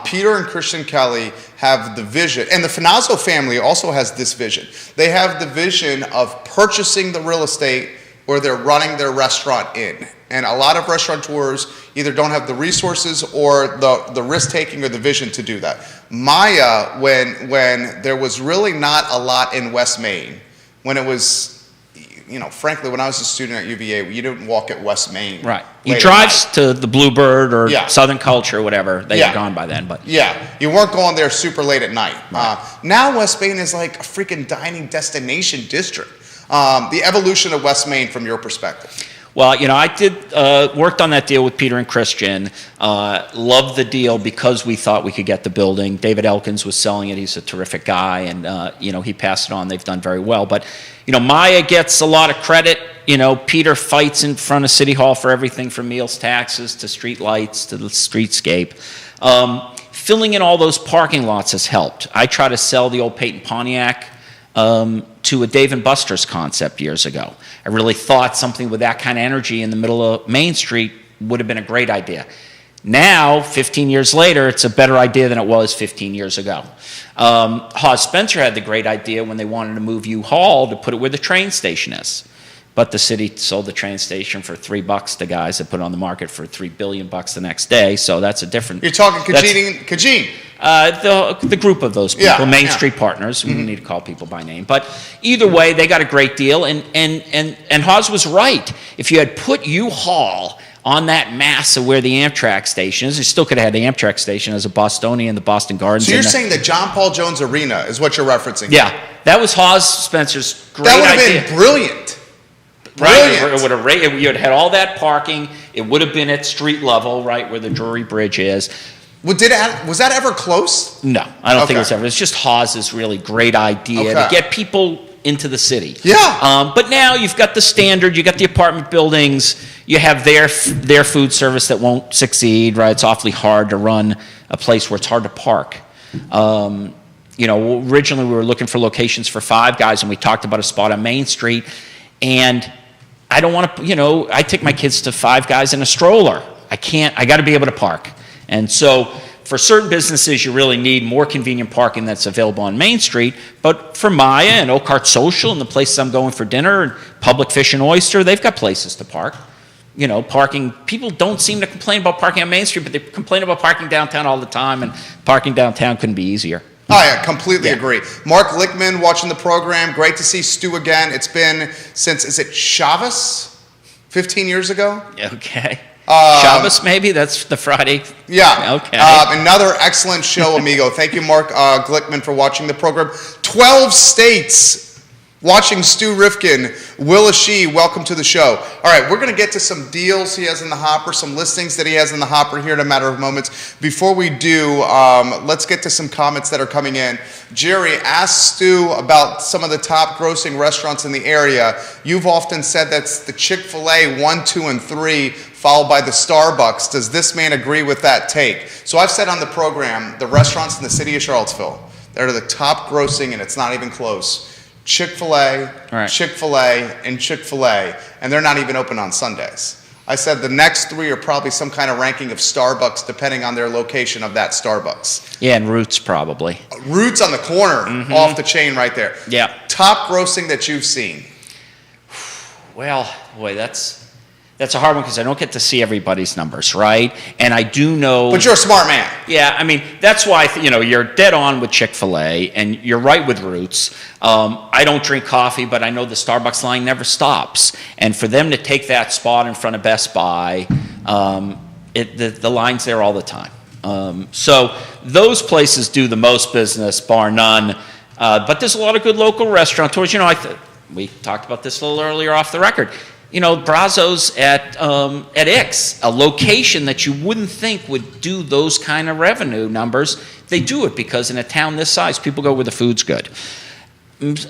Peter and Christian Kelly have the vision, and the Finazzo family also has this vision. They have the vision of purchasing the real estate where they're running their restaurant in. And a lot of restaurateurs either don't have the resources or the risk-taking or the vision to do that. Maya, when there was really not a lot in West Main, when it was, you know, frankly, when I was a student at UVA, you didn't walk at West Main. Right. You drive to the Bluebird or Southern Culture or whatever. They had gone by then. But yeah, you weren't going there super late at night. Right. Now West Main is like a freaking dining destination district. The evolution of West Main from your perspective. Well, you know, I worked on that deal with Peter and Christian. Loved the deal because we thought we could get the building. David Elkins was selling it. He's a terrific guy, and you know, he passed it on. They've done very well. But you know, Maya gets a lot of credit. You know, Peter fights in front of City Hall for everything from meals taxes to street lights to the streetscape. Filling in all those parking lots has helped. I tried to sell the old Peyton Pontiac to a Dave & Buster's concept years ago. I really thought something with that kind of energy in the middle of Main Street would have been a great idea. Now, 15 years later, it's a better idea than it was 15 years ago. Hawes Spencer had the great idea when they wanted to move U-Haul to put it where the train station is. But the city sold the train station for $3 to guys that put it on the market for $3 billion the next day. So that's a different. You're talking Kajin. The group of those people, Yeah, Main yeah. Street partners. We need to call people by name, but either way, they got a great deal. And Hawes was right. If you had put U-Haul on that mass of where the Amtrak station is, you still could have had the Amtrak station as a Bostonian, the Boston Gardens. So you're saying that John Paul Jones Arena is what you're referencing? Yeah, that was Hawes Spencer's great That would idea. have been brilliant. Right, it would have you had had all that parking. It would have been at street level, right where the Drury Bridge is. Well, was that ever close? No, I don't think it was Okay. ever. It's just Hawes's really great idea to Okay. get people into the city. Yeah. But now you've got the standard. You got the apartment buildings. You have their food service that won't succeed. Right, it's awfully hard to run a place where it's hard to park. You know, originally we were looking for locations for Five Guys, and we talked about a spot on Main Street, and I don't want to, you know, I take my kids to Five Guys in a stroller. I got to be able to park. And so for certain businesses, you really need more convenient parking that's available on Main Street. But for Maya and Oakart Social and the places I'm going for dinner and Public Fish and Oyster, they've got places to park. You know, parking, people don't seem to complain about parking on Main Street, but they complain about parking downtown all the time, and parking downtown couldn't be easier. I completely agree. Mark Lickman watching the program. Great to see Stu again. It's been since, is it Chavez? 15 years ago? Okay. Shabbos, maybe? That's the Friday? Yeah. Okay. Another excellent show, amigo. Thank you, Mark Glickman, for watching the program. 12 states Watching Stu Rifkin, Will Ashee, welcome to the show. All right, we're going to get to some deals he has in the hopper, some listings that he has in the hopper here in a matter of moments. Before we do, let's get to some comments that are coming in. Jerry, ask Stu about some of the top grossing restaurants in the area. You've often said that's the Chick-fil-A 1, 2, and 3, followed by the Starbucks. Does this man agree with that take? So I've said on the program, the restaurants in the city of Charlottesville, they're the top grossing, and it's not even close. Chick-fil-A, Right. Chick-fil-A, and Chick-fil-A, and they're not even open on Sundays. I said the next 3 are probably some kind of ranking of Starbucks depending on their location of that Starbucks. Yeah, and Roots probably. Roots on the corner, off the chain right there. Yeah. Top grossing that you've seen. Well, boy, that's a hard one because I don't get to see everybody's numbers, right? And I do know. But you're a smart man. Yeah, I mean, that's why, you're dead on with Chick-fil-A, and you're right with Roots. I don't drink coffee, but I know the Starbucks line never stops. And for them to take that spot in front of Best Buy, the line's there all the time. So those places do the most business, bar none. But there's a lot of good local restaurateurs. We talked about this a little earlier off the record. Brazos at Ix, a location that you wouldn't think would do those kind of revenue numbers, they do it because in a town this size, people go where the food's good.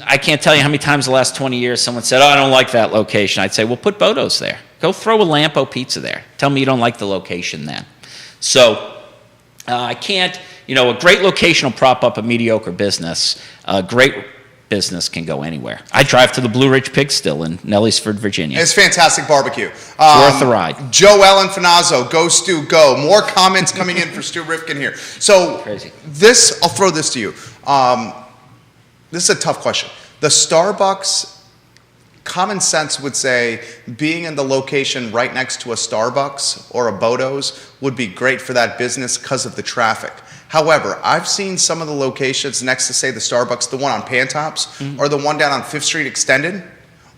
I can't tell you how many times the last 20 years someone said, I don't like that location. I'd say, well, put Bodo's there. Go throw a Lampo pizza there. Tell me you don't like the location then. So I can't, a great location will prop up a mediocre business. A great business can go anywhere. I drive to the Blue Ridge Pig Still in Nellysford, Virginia. It's fantastic barbecue. Worth the ride. Joe Ellen Finazzo, go Stu, go. More comments coming in for Stu Rifkin here. So Crazy. I'll throw this to you. This is a tough question. The Starbucks, common sense would say being in the location right next to a Starbucks or a Bodo's would be great for that business because of the traffic. However, I've seen some of the locations next to, say, the Starbucks, the one on Pantops, or the one down on 5th Street Extended,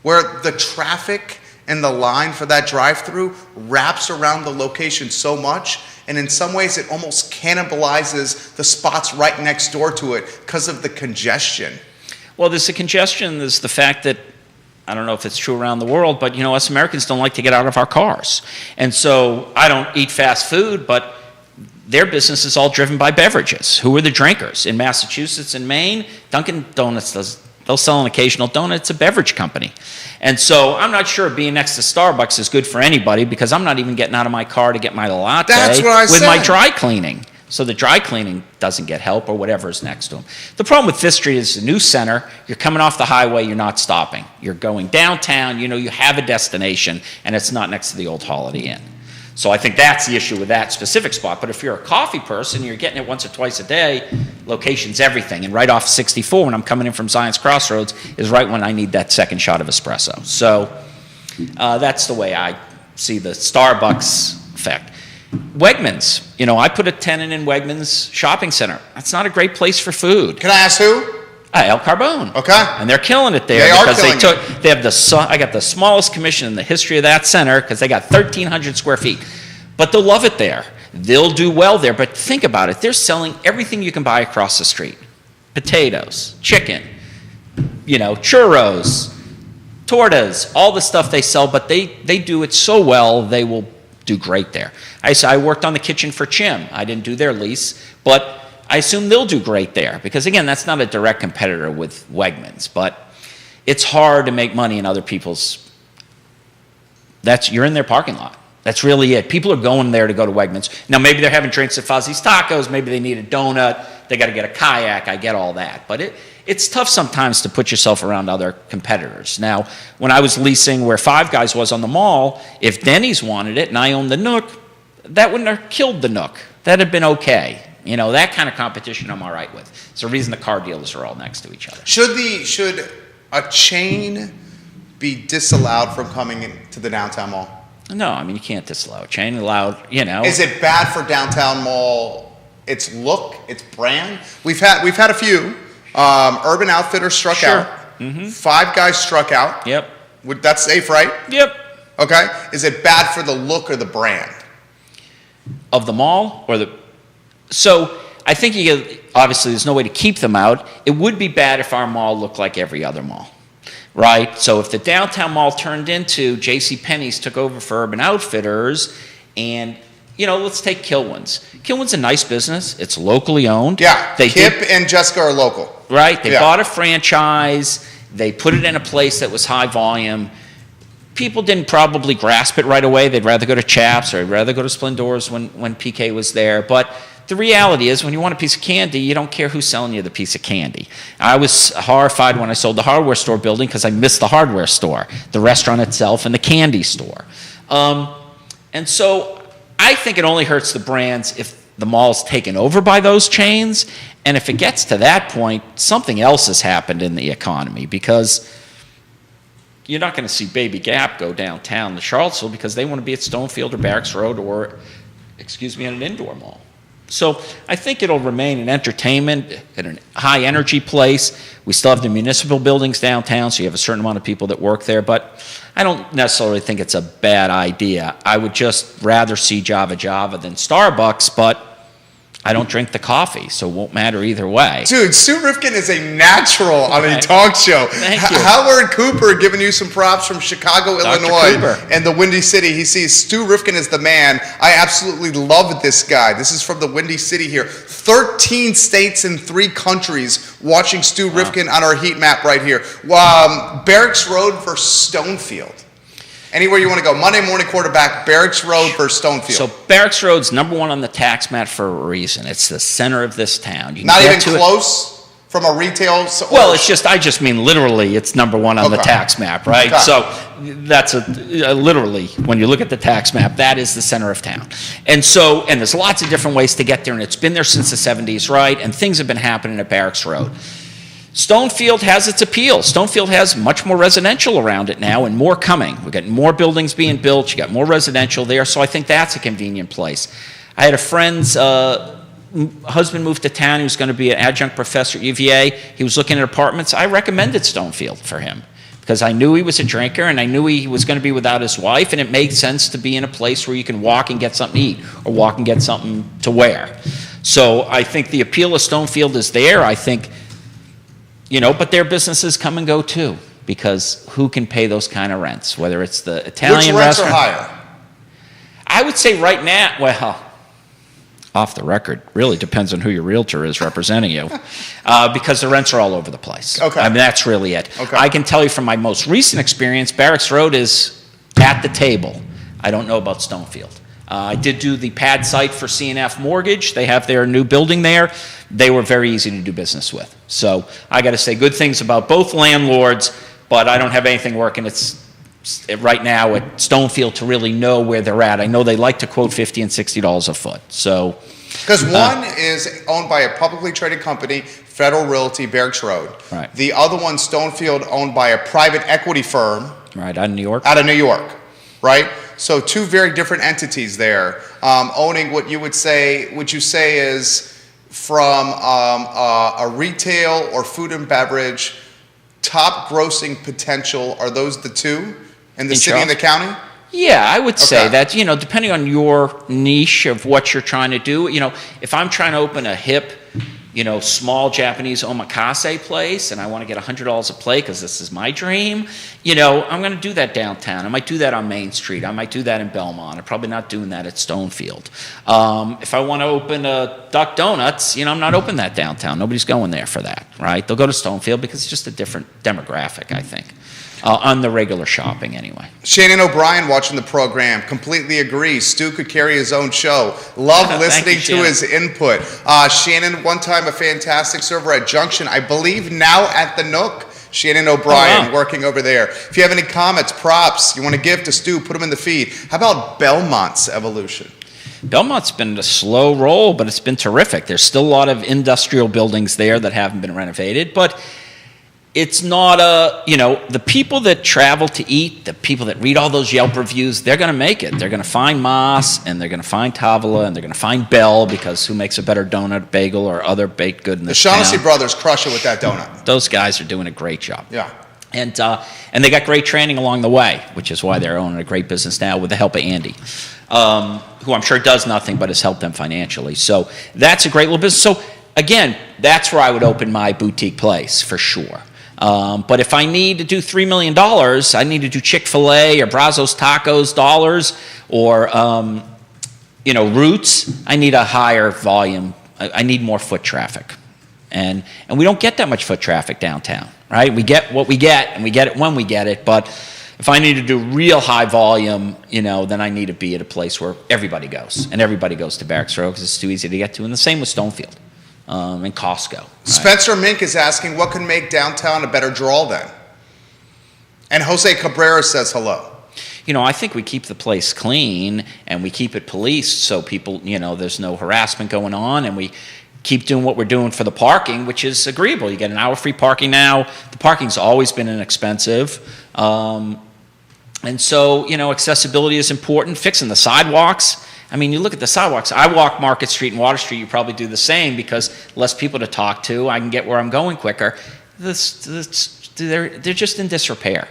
where the traffic and the line for that drive-through wraps around the location so much, and in some ways it almost cannibalizes the spots right next door to it because of the congestion. Well, there's the congestion. There's the fact that, I don't know if it's true around the world, but us Americans don't like to get out of our cars. And so I don't eat fast food, but their business is all driven by beverages. Who are the drinkers? In Massachusetts and Maine, Dunkin' Donuts they'll sell an occasional donut. It's a beverage company. And so I'm not sure being next to Starbucks is good for anybody because I'm not even getting out of my car to get my latte with my dry cleaning. So the dry cleaning doesn't get help or whatever is next to them. The problem with Fifth Street is the new center. You're coming off the highway. You're not stopping. You're going downtown. You have a destination, and it's not next to the old Holiday Inn. So I think that's the issue with that specific spot. But if you're a coffee person, you're getting it once or twice a day, location's everything. And right off 64, when I'm coming in from Zion's Crossroads, is right when I need that second shot of espresso. So that's the way I see the Starbucks effect. Wegmans, I put a tenant in Wegmans shopping center. That's not a great place for food. Can I ask who? El Carbone. Okay. And they're killing it there because they have I got the smallest commission in the history of that center because they got 1,300 square feet. But they'll love it there. They'll do well there. But think about it. They're selling everything you can buy across the street. Potatoes, chicken, churros, tortas, all the stuff they sell. But they do it so well, they will do great there. I worked on the kitchen for Chim. I didn't do their lease, but I assume they'll do great there because, again, that's not a direct competitor with Wegmans, but it's hard to make money in other people's. You're in their parking lot. That's really it. People are going there to go to Wegmans. Now, maybe they're having drinks at Fuzzy's Tacos. Maybe they need a donut. They got to get a kayak. I get all that. But it's tough sometimes to put yourself around other competitors. Now, when I was leasing where Five Guys was on the mall, if Denny's wanted it and I owned the Nook, that wouldn't have killed the Nook. That'd have been okay. That kind of competition I'm all right with. It's the reason the car dealers are all next to each other. Should a chain be disallowed from coming into the downtown mall? No, you can't disallow a chain. Is it bad for downtown mall? Its look, its brand. We've had a few. Urban Outfitters struck out. Mm-hmm. Five Guys struck out. Yep. That's safe, right? Yep. Okay. Is it bad for the look or the brand? Of the mall or the? So I think obviously there's no way to keep them out. It would be bad if our mall looked like every other mall. right? So if the downtown mall turned into J.C. Penney's took over for Urban Outfitters, and let's take Kilwins. Kilwins a nice business. It's locally owned. Yeah, Kip and Jessica are local. Right. They bought a franchise. They put it in a place that was high volume. People didn't probably grasp it right away. They'd rather go to Chaps or they'd rather go to Splendor's when PK was there. But the reality is, when you want a piece of candy, you don't care who's selling you the piece of candy. I was horrified when I sold the hardware store building because I missed the hardware store, the restaurant itself, and the candy store. And so I think it only hurts the brands if the mall's taken over by those chains. And if it gets to that point, something else has happened in the economy, because you're not going to see Baby Gap go downtown to Charlottesville because they want to be at Stonefield or Barracks Road or, in an indoor mall. So I think it'll remain an entertainment and a high-energy place. We still have the municipal buildings downtown, so you have a certain amount of people that work there. But I don't necessarily think it's a bad idea. I would just rather see Java than Starbucks, but I don't drink the coffee, so it won't matter either way. Dude, Stu Rifkin is a natural on a talk show. Thank you. Howard Cooper giving you some props from Chicago, Dr. Illinois, Cooper. and the Windy City. He sees Stu Rifkin as the man. I absolutely love this guy. This is from the Windy City here. 13 states and 3 countries watching Stu Rifkin on our heat map right here. Barracks Road versus Stonefield. Anywhere you want to go. Monday morning quarterback, Barracks Road versus Stonefield. So Barracks Road's number 1 on the tax map for a reason. It's the center of this town. You can Not get even to it- close from a retail... Well, I just mean literally, it's number 1 on the tax map, right? Okay. So that's literally, when you look at the tax map, that is the center of town. And there's lots of different ways to get there, and it's been there since the 70s, right? And things have been happening at Barracks Road. Stonefield has its appeal. Stonefield has much more residential around it now, and more coming. We've got more buildings being built. You got more residential there, so I think that's a convenient place. I had a friend's husband moved to town. He was going to be an adjunct professor at UVA. He was looking at apartments. I recommended Stonefield for him because I knew he was a drinker, and I knew he was going to be without his wife, and it made sense to be in a place where you can walk and get something to eat or walk and get something to wear. So I think the appeal of Stonefield is there. I think... but their businesses come and go too, because who can pay those kind of rents? Whether it's the Italian restaurant. Which rents are higher? I would say right now, well, off the record, really depends on who your realtor is representing you, because the rents are all over the place. Okay. I mean, that's really it. Okay. I can tell you from my most recent experience, Barracks Road is at the table. I don't know about Stonefield. I did do the pad site for CNF Mortgage. They have their new building there. They were very easy to do business with. So I got to say good things about both landlords, but I don't have anything working right now at Stonefield to really know where they're at. I know they like to quote $50 and $60 a foot. So because one is owned by a publicly traded company, Federal Realty, Barracks Road. Right. The other one, Stonefield, owned by a private equity firm. Right, out of New York. Out of New York, right? So 2 very different entities there, owning what you say is from a retail or food and beverage top grossing potential. Are those the 2 in the city and the county? Yeah, I would say Okay. that, depending on your niche of what you're trying to do, if I'm trying to open a hip, small Japanese omakase place and I want to get $100 a plate because this is my dream, I'm going to do that downtown. I might do that on Main Street. I might do that in Belmont. I'm probably not doing that at Stonefield. If I want to open a Duck Donuts, I'm not opening that downtown. Nobody's going there for that, right? They'll go to Stonefield because it's just a different demographic, I think. On the regular shopping anyway. Shannon O'Brien watching the program, completely agrees. Stu could carry his own show. Love listening to his input. Shannon, one time a fantastic server at Junction, I believe now at the Nook. Shannon O'Brien working over there. If you have any comments, props you want to give to Stu, put them in the feed. How about Belmont's evolution? Belmont's been a slow roll, but it's been terrific. There's still a lot of industrial buildings there that haven't been renovated, but it's not the people that travel to eat, the people that read all those Yelp reviews, they're going to make it. They're going to find Moss, and they're going to find Tavola, and they're going to find Bell, because who makes a better donut, bagel, or other baked good in this town? The Shaughnessy brothers crush it with that donut. Those guys are doing a great job. Yeah. And they got great training along the way, which is why they're owning a great business now with the help of Andy, who I'm sure does nothing but has helped them financially. So that's a great little business. So again, that's where I would open my boutique place for sure. But if I need to do $3 million, I need to do Chick-fil-A or Brazos Tacos dollars or, Roots. I need a higher volume. I need more foot traffic. And we don't get that much foot traffic downtown, right? We get what we get, and we get it when we get it. But if I need to do real high volume, then I need to be at a place where everybody goes. And everybody goes to Barracks Road because it's too easy to get to. And the same with Stonefield and Costco. Right? Spencer Mink is asking, what can make downtown a better draw then? And Jose Cabrera says hello. I think we keep the place clean and we keep it policed so people, there's no harassment going on, and we keep doing what we're doing for the parking, which is agreeable. You get an hour free parking now. The parking's always been inexpensive. And so, accessibility is important. Fixing the sidewalks. I mean, you look at the sidewalks. I walk Market Street and Water Street. You probably do the same because less people to talk to. I can get where I'm going quicker. They're just in disrepair.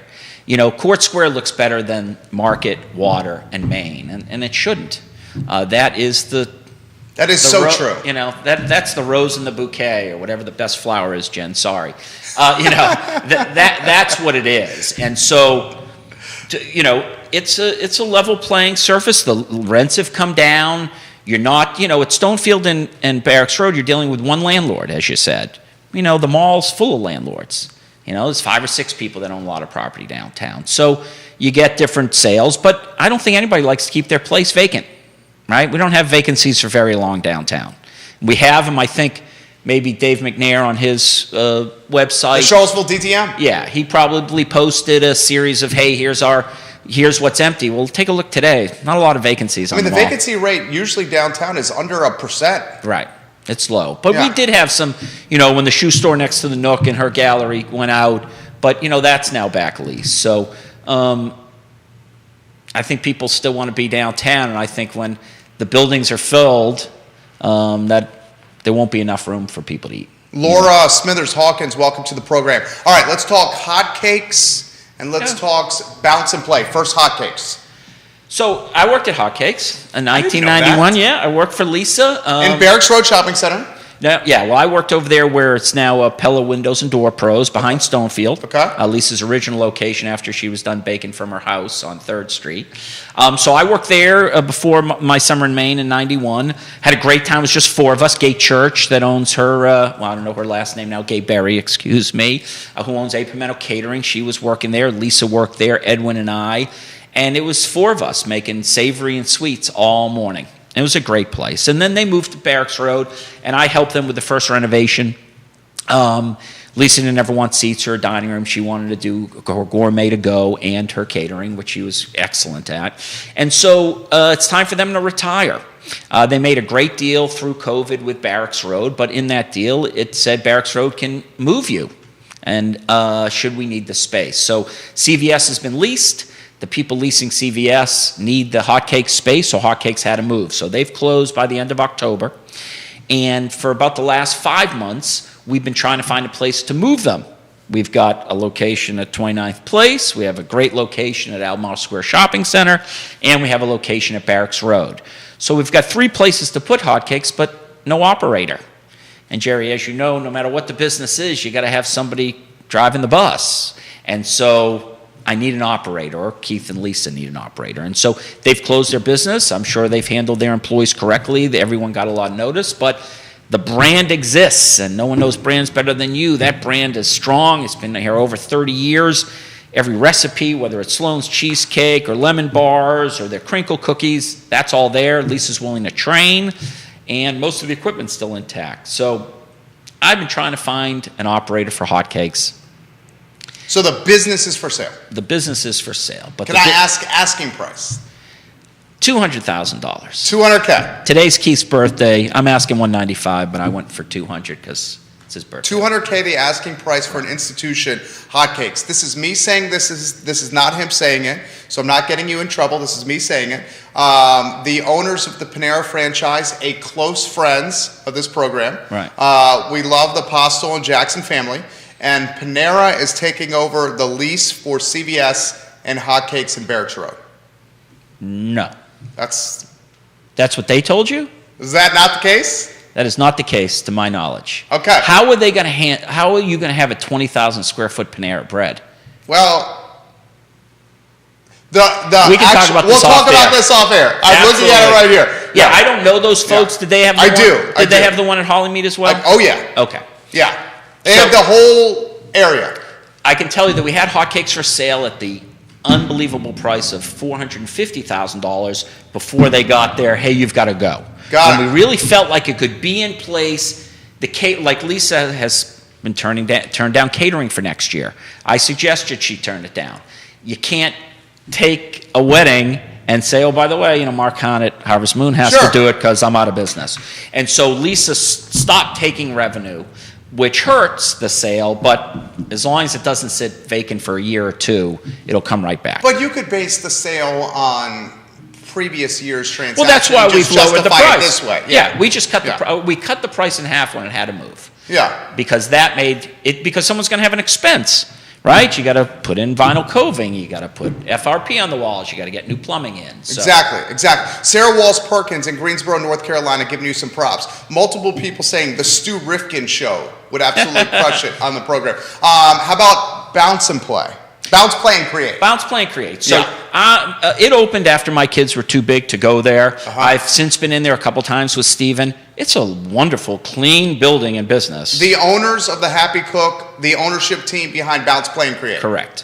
Court Square looks better than Market, Water, and Main, and it shouldn't. That is so true. That's the rose in the bouquet, or whatever the best flower is, Jen. Sorry. That's what it is. And so, it's a level playing surface. The rents have come down. You're not, at Stonefield and Barracks Road, you're dealing with one landlord, as you said. The mall's full of landlords. There's 5 or 6 people that own a lot of property downtown. So you get different sales, but I don't think anybody likes to keep their place vacant, right? We don't have vacancies for very long downtown. We have them, I think, maybe Dave McNair on his website. The Charlottesville DTM? Yeah, he probably posted a series of, hey, here's what's empty. Well, take a look today. Not a lot of vacancies on the mall. Vacancy rate usually downtown is under 1%. Right. It's low. But we did have some, when the shoe store next to the Nook and her gallery went out, but, that's now back leased. So I think people still want to be downtown, and I think when the buildings are filled, that there won't be enough room for people to eat. Laura Smithers Hawkins, welcome to the program. All right, let's talk hotcakes, and let's talk bounce and play. First, hotcakes. So I worked at Hotcakes in 1991. Yeah, I worked for Lisa. In Barracks Road Shopping Center. Well, I worked over there where it's now Pella Windows and Door Pros behind Stonefield. Okay. Lisa's original location after she was done baking from her house on 3rd Street. So I worked there before my summer in Maine in 91. Had a great time. It was just 4 of us. Gay Church that owns her, I don't know her last name now, Gay Berry, excuse me, who owns A Pimento Catering. She was working there. Lisa worked there, Edwin and I. And it was 4 of us making savory and sweets all morning. It was a great place. And then they moved to Barracks Road, and I helped them with the first renovation. Lisa didn't ever want seats or a dining room. She wanted to do her gourmet to go and her catering, which she was excellent at. And so it's time for them to retire. They made a great deal through COVID with Barracks Road, but in that deal, it said Barracks Road can move you, and should we need the space. So CVS has been leased. The people leasing CVS need the Hotcakes space, so Hotcakes had to move. So they've closed by the end of October. And for about the last 5 months, we've been trying to find a place to move them. We've got a location at 29th Place. We have a great location at Albemarle Square Shopping Center. And we have a location at Barracks Road. So we've got 3 places to put Hotcakes, but no operator. And Jerry, as you know, no matter what the business is, you got to have somebody driving the bus. And so I need an operator, or Keith and Lisa need an operator. And so they've closed their business. I'm sure they've handled their employees correctly. Everyone got a lot of notice, but the brand exists, and no one knows brands better than you. That brand is strong. It's been here over 30 years. Every recipe, whether it's Sloan's Cheesecake or lemon bars or their crinkle cookies, that's all there. Lisa's willing to train, and most of the equipment's still intact. So I've been trying to find an operator for Hotcakes. So the business is for sale? The business is for sale. But Can I ask asking price? $200,000. $200K. Today's Keith's birthday. I'm asking $195, but I went for $200 because it's his birthday. $200K, the asking price for an institution, Hotcakes. This is me saying this is not him saying it, so I'm not getting you in trouble. This is me saying it. The owners of the Panera franchise, a close friends of this program. Right. We love the Postel and Jackson family. And Panera is taking over the lease for CVS and Hotcakes in Barracks Road. No. That's what they told you? Is that not the case? That is not the case, to my knowledge. Okay. How are they going to How are you going to have a 20,000 square foot Panera Bread? Well, We can talk about this we'll off talk about air. this off air. I'm looking at it right here. Yeah, I don't know those folks. Yeah. Did they have? I one? do. Did they have the one at Hollymead as well? Oh yeah. Okay. Yeah. They So- have the whole area. I can tell you that we had hotcakes for sale at the unbelievable price of $450,000 before they got there. Hey, you've got to go. Got and it. we really felt like it could be in place. Like Lisa has been turned down catering for next year. I suggested she turn it down. You can't take a wedding and say, oh, by the way, Mark Hahn at Harvest Moon has Sure. to do it because I'm out of business. And so Lisa stopped taking revenue, which hurts the sale, but as long as it doesn't sit vacant for a year or two, it'll come right back. But you could base the sale on previous year's transaction. Well, that's why and we've just lowered the justify it price. this way. Yeah, we just cut Yeah. we cut the price in half when it had to move. Yeah. Because that made it, because someone's going to have an expense, right? You got to put in vinyl coving, you got to put FRP on the walls, you got to get new plumbing in. So. Exactly. Sarah Walls Perkins in Greensboro, North Carolina, giving you some props. Multiple people saying the Stu Rifkin show would absolutely crush it on the program. How about Bounce and Play? Bounce, Play, and Create. Bounce, Play, and Create. So Yeah. it opened after my kids were too big to go there. Uh-huh. I've since been in there a couple times with Steven. It's a wonderful, clean building and business. The owners of the Happy Cook, the ownership team behind Bounce, Play, and Create. Correct.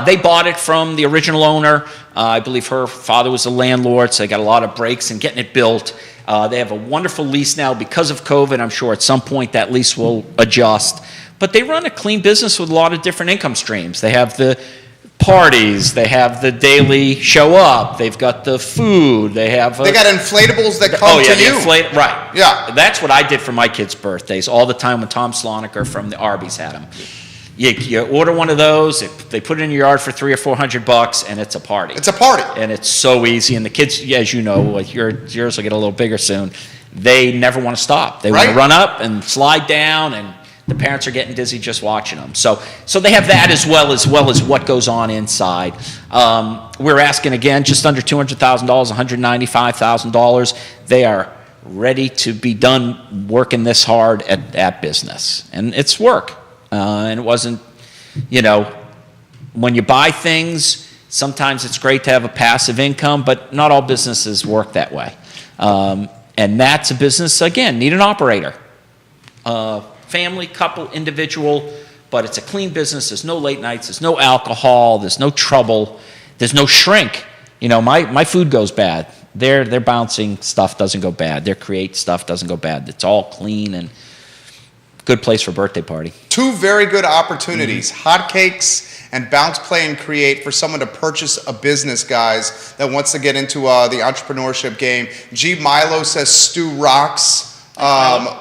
They bought it from the original owner. I believe her father was a landlord, so they got a lot of breaks in getting it built. They have a wonderful lease now because of COVID. I'm sure at some point that lease will adjust. But they run a clean business with a lot of different income streams. They have the parties, they have the daily show up, they've got the food, they have... They got inflatables that come to you. Right. Yeah. That's what I did for my kids' birthdays all the time when Tom Sloniker from the Arby's had them. You order one of those, they put it in your yard for $300 or $400, and it's a party. It's a party. And it's so easy. And the kids, as you know, like yours will get a little bigger soon. They never want to stop. They want Right. to run up and slide down, and the parents are getting dizzy just watching them. So they have that as well as what goes on inside. We're asking again, just under $200,000, $195,000. They are ready to be done working this hard at that business, and it's work. And it wasn't, when you buy things, sometimes it's great to have a passive income, but not all businesses work that way. And that's a business, again, need an operator. Family, couple, individual, but it's a clean business. There's no late nights, there's no alcohol, there's no trouble, there's no shrink. My food goes bad. Their bouncing stuff doesn't go bad. Their create stuff doesn't go bad. It's all clean and good place for a birthday party. Two very good opportunities, Hotcakes and Bounce, Play, and Create for someone to purchase a business, guys, that wants to get into the entrepreneurship game. G. Milo says Stu rocks.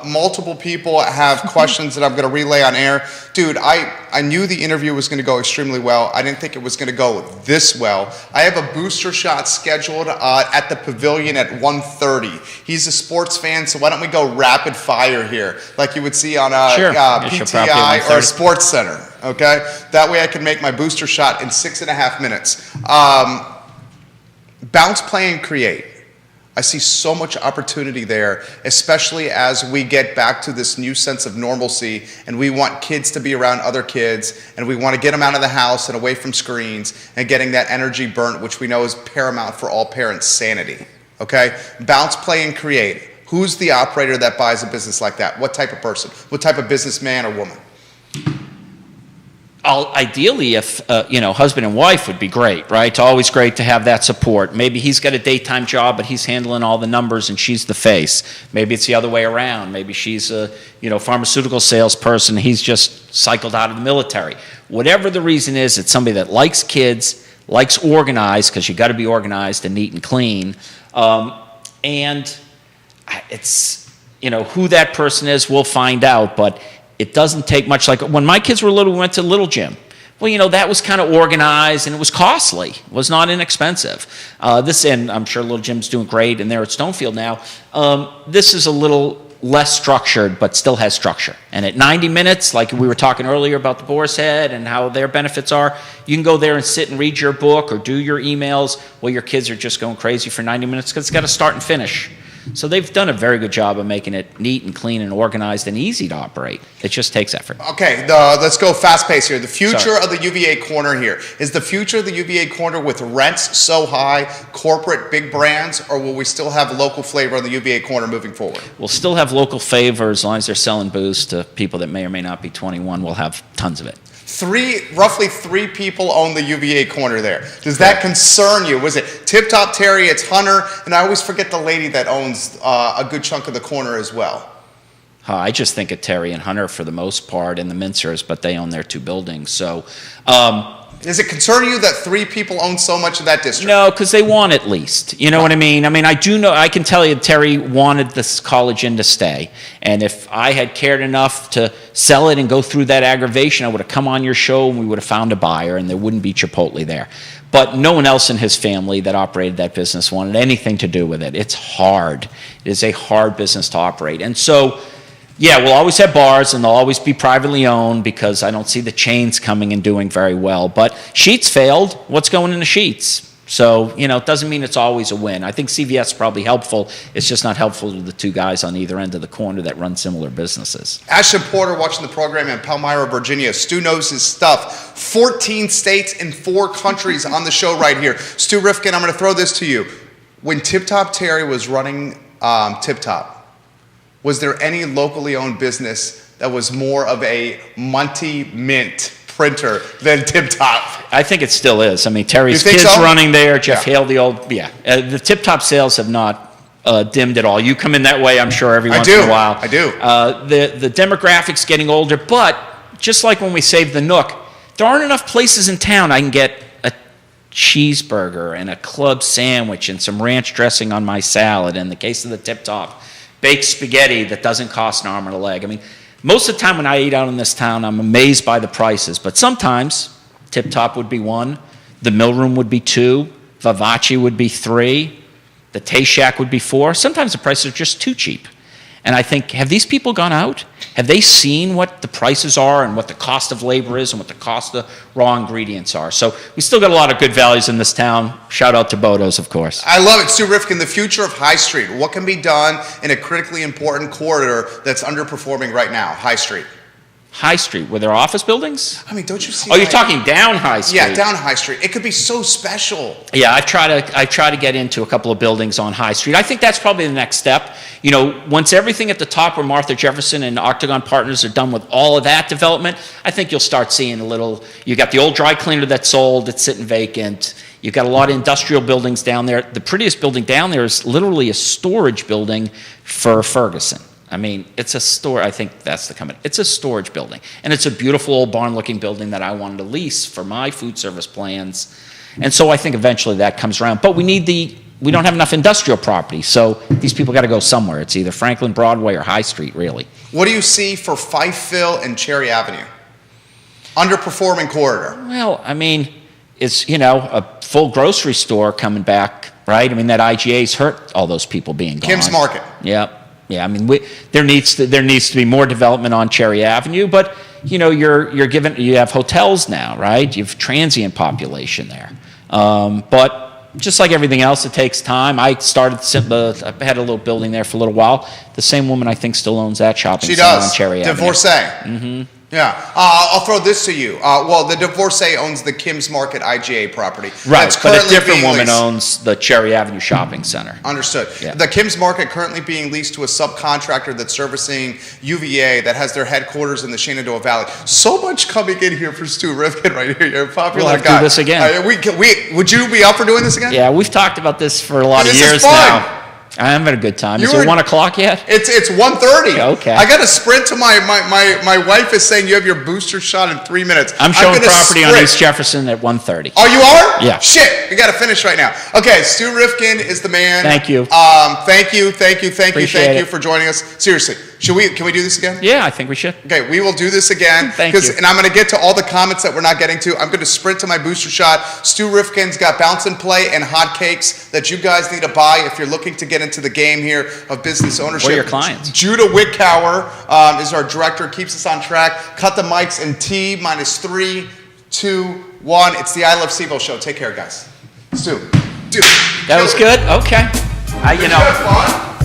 Multiple people have questions that I'm going to relay on air. Dude, I knew the interview was going to go extremely well. I didn't think it was going to go this well. I have a booster shot scheduled at the Pavilion at 1:30. He's a sports fan, so why don't we go rapid fire here, like you would see on Sure. Guess you're probably PTI or 1:30. Sports Center, okay? That way I can make my booster shot in 6.5 minutes. Bounce, Play, and Create. I see so much opportunity there, especially as we get back to this new sense of normalcy and we want kids to be around other kids and we want to get them out of the house and away from screens and getting that energy burnt, which we know is paramount for all parents' sanity, okay? Bounce, Play, and Create. Who's the operator that buys a business like that? What type of person? What type of businessman or woman? Ideally, if husband and wife would be great, right? It's always great to have that support. Maybe he's got a daytime job, but he's handling all the numbers and she's the face. Maybe it's the other way around. Maybe she's a pharmaceutical salesperson. He's just cycled out of the military. Whatever the reason is, it's somebody that likes kids, likes organized, because you got to be organized and neat and clean. And it's who that person is, we'll find out, but it doesn't take much. Like when my kids were little, we went to Little Gym. Well, that was kind of organized and it was costly. It was not inexpensive. And I'm sure Little Gym's doing great and they're at Stonefield now. This is a little less structured, but still has structure. And at 90 minutes, like we were talking earlier about the Boar's Head and how their benefits are, you can go there and sit and read your book or do your emails while your kids are just going crazy for 90 minutes because it's got to start and finish. So they've done a very good job of making it neat and clean and organized and easy to operate. It just takes effort. Okay, let's go fast pace here. The future Sorry. of the UVA corner here is the future of the UVA corner with rents so high, corporate big brands, or will we still have local flavor on the UVA corner moving forward? We'll still have local favor as long as they're selling booze to people that may or may not be 21. We'll have tons of it. Roughly three people own the UVA corner there. Does that concern you? Was it Tip Top Terry, it's Hunter, and I always forget the lady that owns a good chunk of the corner as well. I just think of Terry and Hunter for the most part, and the Mincers, but they own their 2 buildings. So, Does it concern you that 3 people own so much of that district? no, because they want at least. You know what I mean? I mean, I do know, I can tell you Terry wanted this College Inn to stay. And if I had cared enough to sell it and go through that aggravation, I would have come on your show and we would have found a buyer and there wouldn't be Chipotle there. But no one else in his family that operated that business wanted anything to do with it. It's hard. It is a hard business to operate. And so, yeah, we'll always have bars, and they'll always be privately owned because I don't see the chains coming and doing very well. But Sheetz failed. What's going into Sheetz? So, you know, it doesn't mean it's always a win. I think CVS is probably helpful. It's just not helpful to the 2 guys on either end of the corner that run similar businesses. Ashton Porter watching the program in Palmyra, Virginia. Stu knows his stuff. 14 states and 4 countries on the show right here. Stu Rifkin, I'm going to throw this to you. When Tip Top Terry was running Tip Top, was there any locally owned business that was more of a Monty Mint printer than Tip Top? I think it still is. I mean, Terry's You think kids so? running there, Jeff Yeah. Hale, the old, the Tip Top sales have not dimmed at all. You come in that way, I'm sure, every once in a while. I do. The demographics getting older, but just like when we saved the Nook, there aren't enough places in town I can get a cheeseburger and a club sandwich and some ranch dressing on my salad. In the case of the Tip Top, baked spaghetti that doesn't cost an arm and a leg. I mean, most of the time when I eat out in this town, I'm amazed by the prices. But sometimes, Tip Top would be 1, the Mill Room would be 2, Vivace would be 3, the Taste Shack would be 4. Sometimes the prices are just too cheap. And I think, have these people gone out? Have they seen what the prices are and what the cost of labor is and what the cost of raw ingredients are? So we still got a lot of good values in this town. Shout out to Bodo's, of course. I love it. Stu Rifkin, the future of High Street. What can be done in a critically important corridor that's underperforming right now, High Street? High Street, were there office buildings? I mean, don't you see? Oh, you're talking down High Street? Yeah, down High Street. It could be so special. Yeah, I've tried to get into a couple of buildings on High Street. I think that's probably the next step. You know, once everything at the top where Martha Jefferson and Octagon Partners are done with all of that development, I think you'll start seeing a little, you got the old dry cleaner that's sold, it's sitting vacant. You've got a lot of industrial buildings down there. The prettiest building down there is literally a storage building for Ferguson. I mean, it's a store, I think that's the company. It's a storage building. And it's a beautiful old barn-looking building that I wanted to lease for my food service plans. And so I think eventually that comes around. But we don't have enough industrial property, so these people got to go somewhere. It's either Franklin Broadway or High Street, really. What do you see for Fifeville and Cherry Avenue? Underperforming corridor. Well, I mean, it's, you know, a full grocery store coming back, right? I mean, that IGA's hurt all those people being gone. Kim's Market. Yeah. Yeah, I mean, there needs to be more development on Cherry Avenue, but you know, you have hotels now, right? You have transient population there, but just like everything else, it takes time. I had a little building there for a little while. The same woman I think still owns that shopping center on Cherry Avenue. Divorcee. Mm-hmm. Yeah. I'll throw this to you. Well, the divorcee owns the Kim's Market IGA property. Right, but a different woman owns the Cherry Avenue Shopping Center. Understood. Yeah. The Kim's Market currently being leased to a subcontractor that's servicing UVA that has their headquarters in the Shenandoah Valley. So much coming in here for Stu Rifkin right here. You're a popular We'll have to guy. do this again. Would you be up for doing this again? Yeah, we've talked about this for a lot of This is years fun. now. I'm having a good time. Is it 1 o'clock yet? It's 1:30. Okay. I got to sprint to my wife is saying you have your booster shot in 3 minutes. I'm showing gonna property on sprint. East Jefferson at 1:30. Oh, you are? Yeah. Shit, we got to finish right now. Okay, Stu Rifkin is the man. Thank you. Thank you Appreciate it. for joining us. Seriously, can we do this again? Yeah, I think we should. Okay, we will do this again. Thank you. And I'm going to get to all the comments that we're not getting to. I'm going to sprint to my booster shot. Stu Rifkin's got bounce and play and hotcakes that you guys need to buy if you're looking to get into the game here of business ownership. Or your clients. Judah Wickower is our director, keeps us on track. Cut the mics in T minus 3, 2, 1. It's the I Love CVille show. Take care, guys. Stu. Dude. That was good? Okay. Did you have fun?